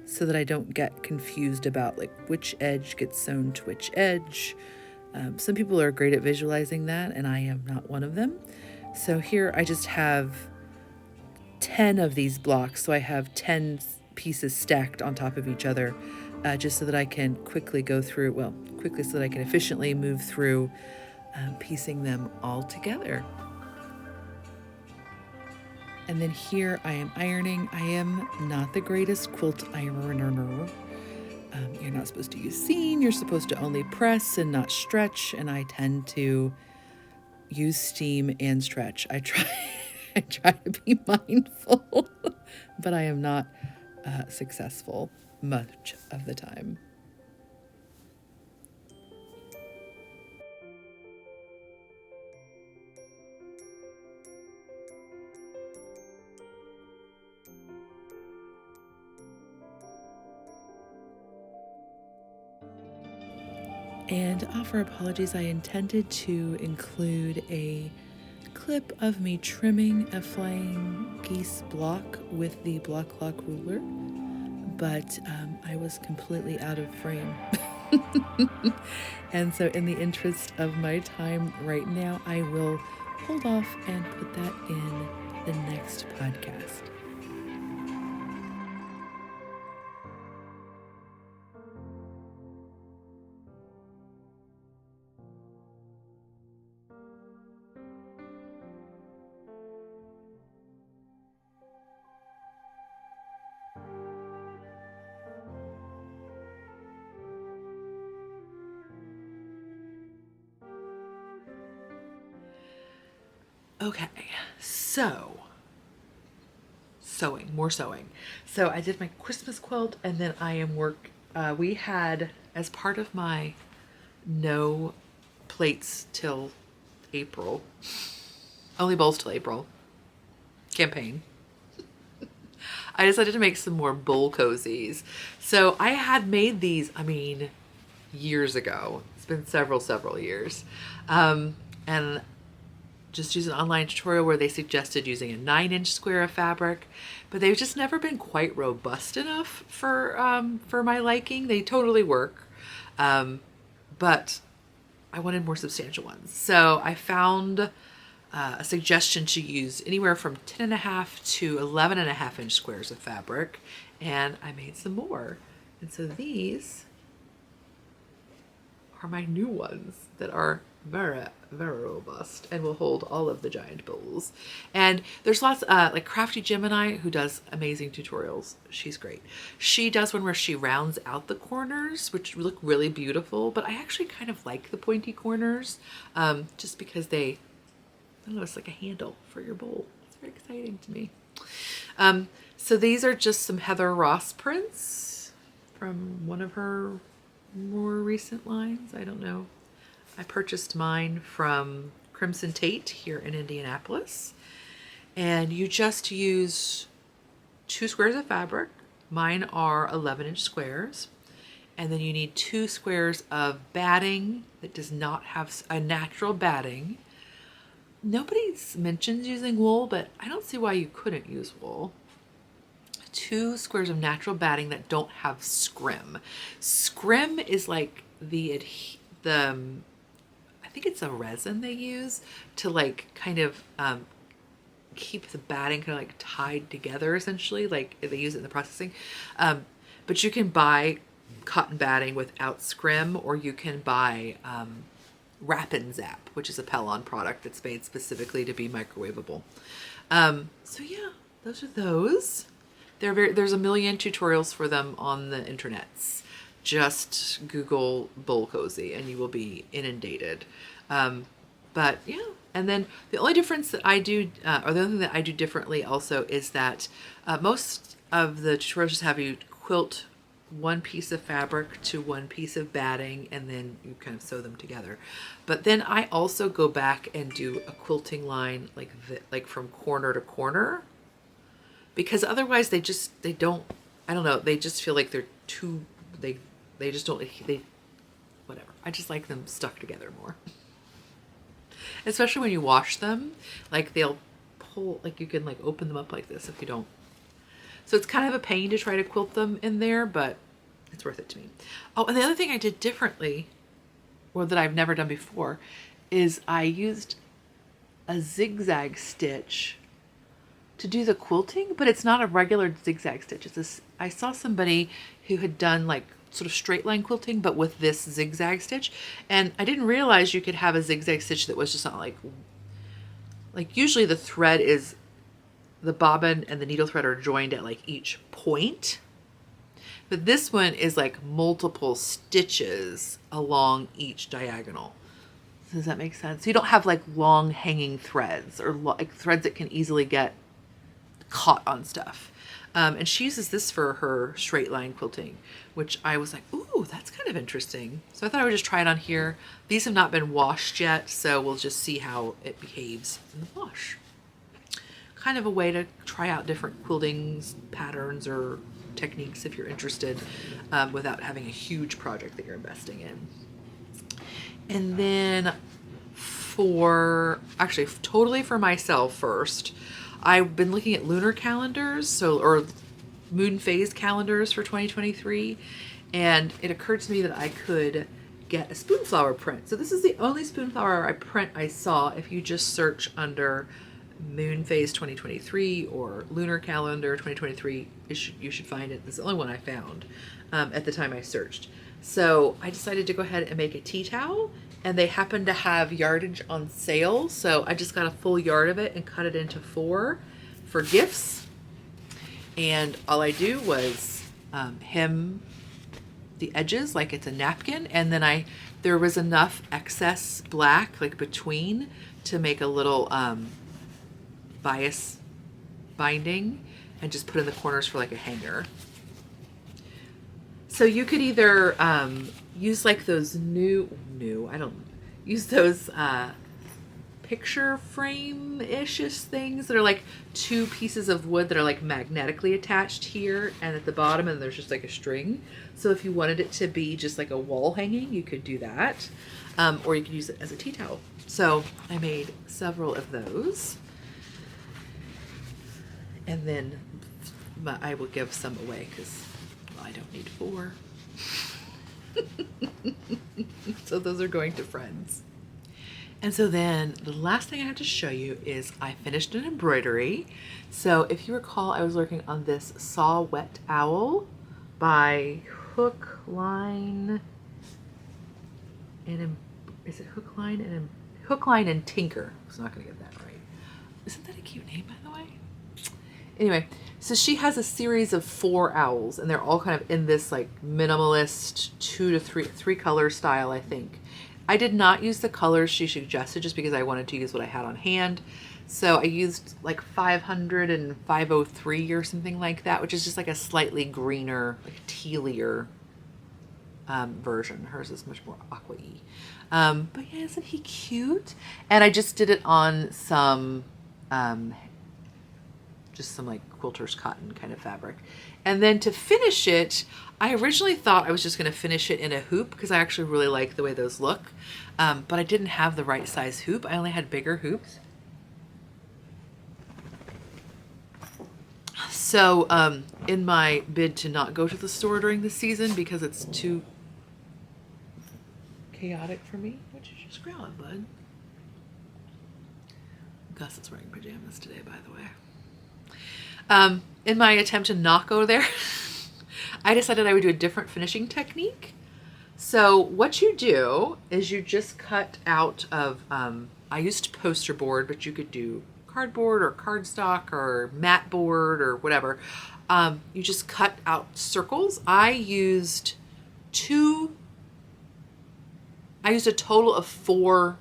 so that I don't get confused about like which edge gets sewn to which edge. Some people are great at visualizing that, and I am not one of them. So here I just have 10 of these blocks, so I have 10 pieces stacked on top of each other, just so that I can quickly go through, well, quickly so that I can efficiently move through piecing them all together. And then here I am ironing. I am not the greatest quilt ironer. You're not supposed to use seam, you're supposed to only press and not stretch, and I tend to use steam and stretch. I try to be mindful, but I am not successful much of the time. And offer apologies, I intended to include a clip of me trimming a flying geese block with the block lock ruler, but I was completely out of frame. And so in the interest of my time right now, I will hold off and put that in the next podcast. Okay, so sewing, more sewing. So I did my Christmas quilt, and then I am we had, as part of my no plates till April, only bowls till April campaign, I decided to make some more bowl cozies. So I had made these, I mean, years ago. It's been several years. And just used an online tutorial where they suggested using a 9-inch square of fabric, but they've just never been quite robust enough for my liking. They totally work, but I wanted more substantial ones. So I found a suggestion to use anywhere from 10.5 to 11.5 inch squares of fabric, and I made some more. And so these are my new ones that are very robust and will hold all of the giant bowls. And there's lots like Crafty Gemini, who does amazing tutorials. She's great. She does one where she rounds out the corners, which look really beautiful, but I actually kind of like the pointy corners, just because they, I don't know, it's like a handle for your bowl. It's very exciting to me. So these are just some Heather Ross prints from one of her more recent lines. I don't know. I purchased mine from Crimson Tate here in Indianapolis. And you just use 2 squares of fabric. Mine are 11-inch squares. And then you need 2 squares of batting that does not have a natural batting. Nobody mentions using wool, but I don't see why you couldn't use wool. 2 squares of natural batting that don't have scrim. Scrim is like I think it's a resin they use to like kind of keep the batting kind of like tied together, essentially, like they use it in the processing. But you can buy cotton batting without scrim, or you can buy Wrap and Zap, which is a Pellon product that's made specifically to be microwavable. So yeah, those are those. There's a million tutorials for them on the internets. Just Google bowl cozy and you will be inundated. But yeah, and then the only difference that I do, or the other thing that I do differently also, is that most of the tutorials just have you quilt one piece of fabric to one piece of batting, and then you kind of sew them together. But then I also go back and do a quilting line like from corner to corner, because otherwise they don't, I don't know, they just feel like they're too, they just don't, whatever. I just like them stuck together more. Especially when you wash them, like they'll pull, like you can like open them up like this if you don't. So it's kind of a pain to try to quilt them in there, but it's worth it to me. Oh, and the other thing I did differently, or that I've never done before, is I used a zigzag stitch to do the quilting, but it's not a regular zigzag stitch. It's this, I saw somebody who had done like sort of straight line quilting, but with this zigzag stitch. And I didn't realize you could have a zigzag stitch that was just not like usually the thread is, the bobbin and the needle thread are joined at like each point. But this one is like multiple stitches along each diagonal. Does that make sense? So you don't have like long hanging threads or like threads that can easily get caught on stuff. And she uses this for her straight line quilting, which I was like, ooh, that's kind of interesting. So I thought I would just try it on here. These have not been washed yet, so we'll just see how it behaves in the wash. Kind of a way to try out different quilting patterns or techniques if you're interested, without having a huge project that you're investing in. And then totally for myself first, I've been looking at lunar calendars, or moon phase calendars for 2023, and it occurred to me that I could get a spoonflower print. So this is the only spoonflower print I saw. If you just search under moon phase 2023 or lunar calendar 2023, you should find it. This is the only one I found at the time I searched. So I decided to go ahead and make a tea towel, and they happened to have yardage on sale. So I just got a full yard of it and cut it into 4 for gifts. And all I do was hem the edges like it's a napkin. And then there was enough excess black like between to make a little bias binding and just put in the corners for like a hanger. So you could either use like those use those picture frame-ish things that are like two pieces of wood that are like magnetically attached here and at the bottom, and there's just like a string. So if you wanted it to be just like a wall hanging, you could do that. Or you could use it as a tea towel. So I made several of those. And then I will give some away because, well, I don't need 4. So those are going to friends. And so then the last thing I have to show you is I finished an embroidery. So if you recall, I was working on this Saw Wet Owl by Hook, Line, and is it Hook, Line, and Hook, Line, and Tinker? I was not going to get that right. Isn't that a cute name, by the way? Anyway, so she has a series of 4 owls, and they're all kind of in this like minimalist 2 to 3 color style, I think. I did not use the colors she suggested just because I wanted to use what I had on hand. So I used like 500 and 503 or something like that, which is just like a slightly greener, like tealier version. Hers is much more aqua-y. But yeah, isn't he cute? And I just did it on some just some like quilter's cotton kind of fabric. And then to finish it, I originally thought I was just going to finish it in a hoop because I actually really like the way those look. But I didn't have the right size hoop. I only had bigger hoops. So in my bid to not go to the store during the season because it's too chaotic for me, what you just growling, bud? Gus is wearing pajamas today, by the way. In my attempt to not go there, I decided I would do a different finishing technique. So what you do is you just cut out of, I used poster board, but you could do cardboard or cardstock or mat board or whatever. You just cut out circles. I used a total of 4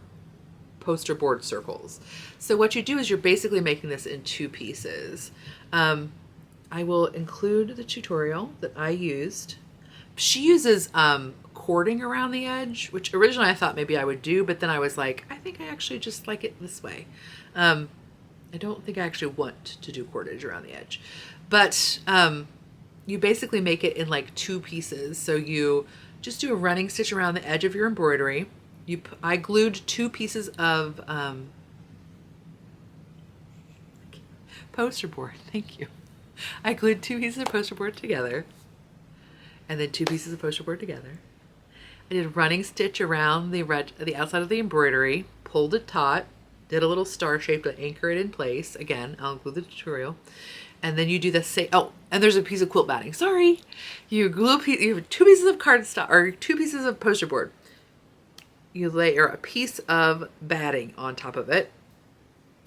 poster board circles. So what you do is you're basically making this in 2 pieces. I will include the tutorial that I used. She uses cording around the edge, which originally I thought maybe I would do, but then I was like, I think I actually just like it this way. I don't think I actually want to do cordage around the edge, but you basically make it in like 2 pieces. So you just do a running stitch around the edge of your embroidery. I glued 2 pieces of poster board. Thank you. I glued 2 pieces of poster board together, and then 2 pieces of poster board together. I did a running stitch around the outside of the embroidery, pulled it taut, did a little star shape to anchor it in place. Again, I'll include the tutorial. And then you do the same. Oh, and there's a piece of quilt batting. Sorry. You have 2 pieces of cardstock or 2 pieces of poster board. You layer a piece of batting on top of it.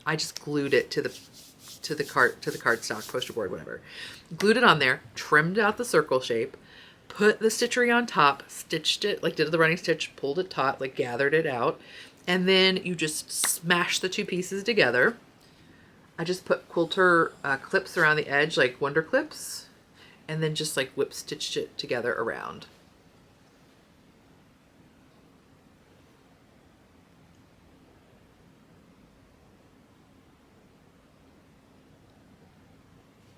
I just glued it to the cardstock, poster board, whatever. Glued it on there, trimmed out the circle shape, put the stitchery on top, stitched it, like did the running stitch, pulled it taut, like gathered it out, and then you just smash the 2 pieces together. I just put quilter clips around the edge, like wonder clips, and then just like whip stitched it together around.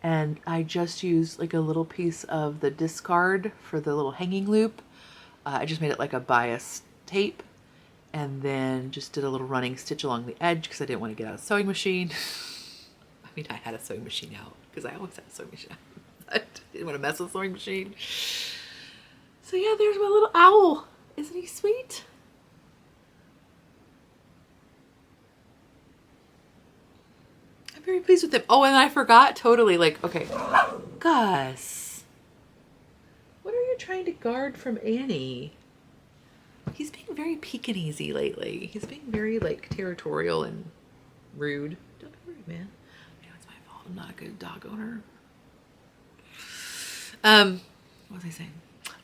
And I just used like a little piece of the discard for the little hanging loop. I just made it like a bias tape, and then just did a little running stitch along the edge because I didn't want to get out a sewing machine. I mean, I had a sewing machine out because I always had a sewing machine out. I didn't want to mess with the sewing machine. So yeah, there's my little owl. Isn't he sweet? I'm very pleased with him. Oh, and I forgot totally, like, okay, Gus, what are you trying to guard from Annie? He's being very Pekinese lately. He's being very like territorial and rude. Don't be rude, man. I know it's my fault. I'm not a good dog owner. What was I saying?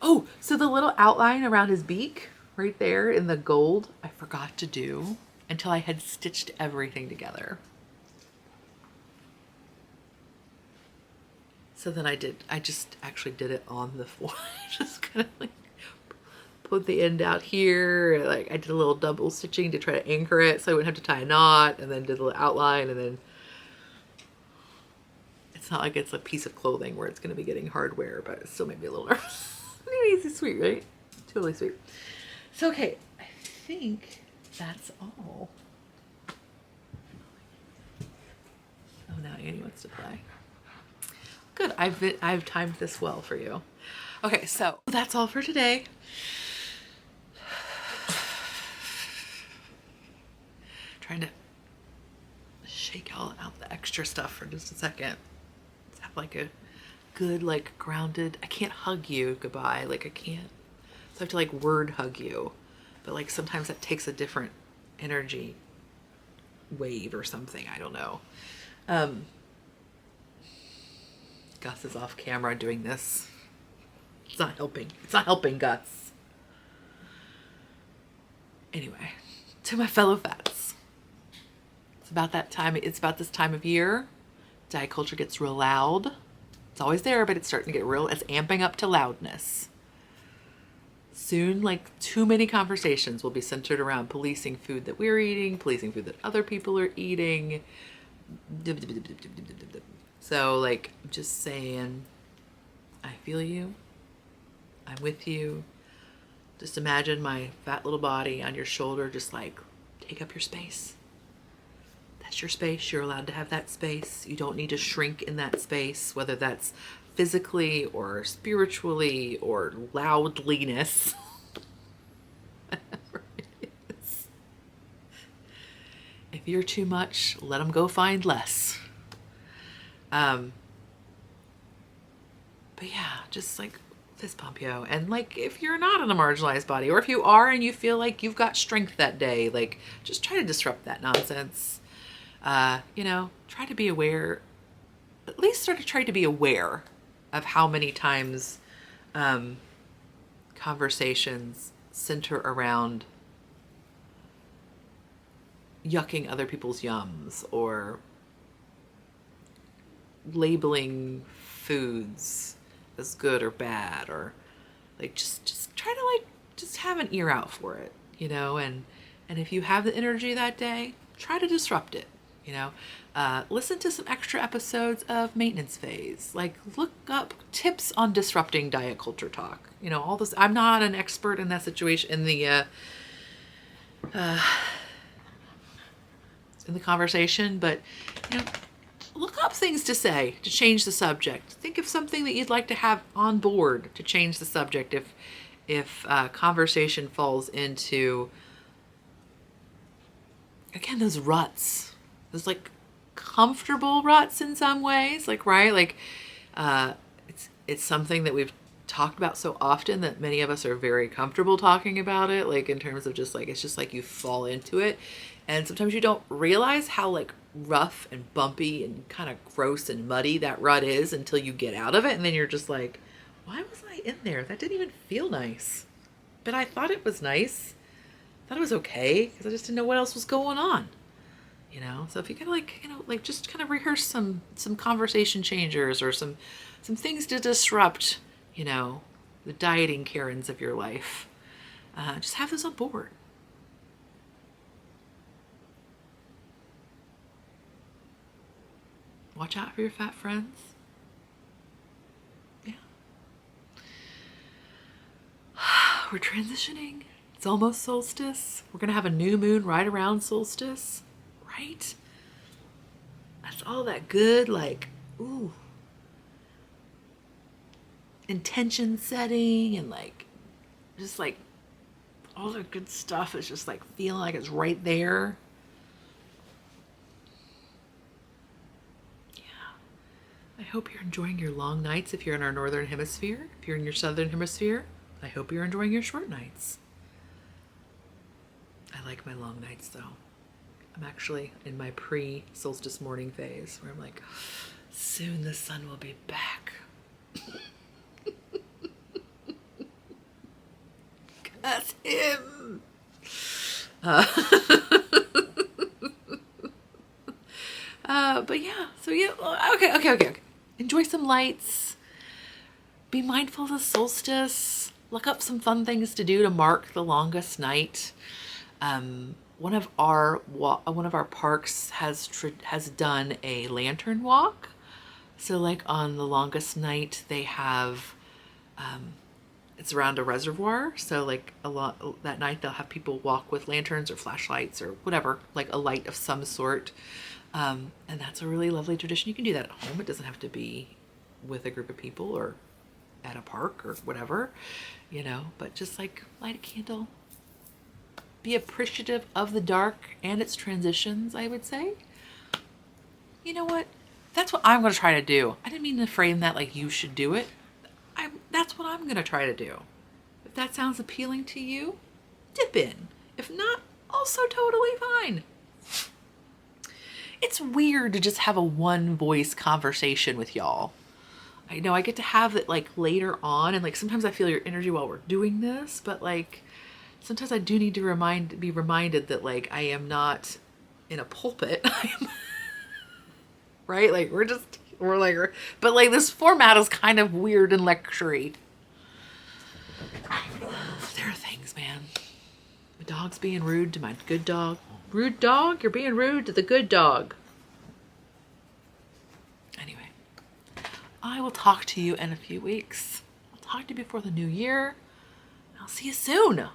Oh, so the little outline around his beak right there in the gold, I forgot to do until I had stitched everything together. So then I just actually did it on the floor. Just kind of like put the end out here. Like I did a little double stitching to try to anchor it so I wouldn't have to tie a knot, and then did a little outline, and then it's not like it's a piece of clothing where it's going to be getting hardware, but it still made me a little nervous. Anyways, it's sweet, right? Totally sweet. So, okay, I think that's all. Oh, now Annie wants to play. Good, I've timed this well for you. Okay, so that's all for today. Trying to shake all out the extra stuff for just a second. Let's have like a good, like grounded, I can't hug you goodbye. Like I can't, so I have to like word hug you. But like sometimes that takes a different energy wave or something. I don't know. Gus is off camera doing this. It's not helping. It's not helping, Gus. Anyway, to my fellow fats. It's about that time. It's about this time of year. Diet culture gets real loud. It's always there, but it's starting to get real. It's amping up to loudness. Soon, like too many conversations will be centered around policing food that we're eating, policing food that other people are eating. So like, I'm just saying, I feel you. I'm with you. Just imagine my fat little body on your shoulder, just like take up your space. That's your space. You're allowed to have that space. You don't need to shrink in that space, whether that's physically or spiritually or loudliness. Whatever it is. If you're too much, let them go find less. But yeah, just like fist pump yo. And like if you're not in a marginalized body, or if you are and you feel like you've got strength that day, like just try to disrupt that nonsense. You know, try to be aware, at least sort of try to be aware of how many times conversations center around yucking other people's yums or labeling foods as good or bad, or like just try to like just have an ear out for it, you know, and if you have the energy that day, try to disrupt it, you know. Listen to some extra episodes of Maintenance Phase, like look up tips on disrupting diet culture talk, you know, all this. I'm not an expert in that situation, in the conversation, but you know, look up things to say to change the subject. Think of something that you'd like to have on board to change the subject if conversation falls into, again, those ruts, those like comfortable ruts in some ways, like, right, like it's something that we've talked about so often that many of us are very comfortable talking about it, like in terms of just like, it's just like you fall into it, and sometimes you don't realize how like rough and bumpy and kind of gross and muddy that rut is until you get out of it, and then you're just like, why was I in there? That didn't even feel nice, but I thought it was nice. I thought it was okay because I just didn't know what else was going on, you know. So if you kind of like, you know, like just kind of rehearse some conversation changers or some things to disrupt, you know, the dieting Karens of your life, just have those on board. Watch out for your fat friends. Yeah. We're transitioning. It's almost solstice. We're going to have a new moon right around solstice, right? That's all that good, like, ooh, intention setting and like, just like all the good stuff is just like feeling like it's right there. I hope you're enjoying your long nights if you're in our northern hemisphere. If you're in your southern hemisphere, I hope you're enjoying your short nights. I like my long nights though. I'm actually in my pre-solstice morning phase where I'm like, soon the sun will be back. That's him. But yeah, so yeah, okay. enjoy some lights, be mindful of the solstice, look up some fun things to do to mark the longest night. One of our parks has done a lantern walk. So like on the longest night, they have it's around a reservoir. So like a lot that night they'll have people walk with lanterns or flashlights or whatever, like a light of some sort. And that's a really lovely tradition. You can do that at home. It doesn't have to be with a group of people or at a park or whatever, you know, but just like light a candle. Be appreciative of the dark and its transitions, I would say. You know what? That's what I'm going to try to do. I didn't mean to frame that like you should do it. That's what I'm going to try to do. If that sounds appealing to you, dip in. If not, also totally fine. It's weird to just have a one voice conversation with y'all. I know I get to have it like later on, and like sometimes I feel your energy while we're doing this, but like sometimes I do need to be reminded that like I am not in a pulpit. Right? Like but like this format is kind of weird and lectury. There are things, man. My dog's being rude to my good dog. Rude dog? You're being rude to the good dog. Anyway, I will talk to you in a few weeks. I'll talk to you before the new year. I'll see you soon.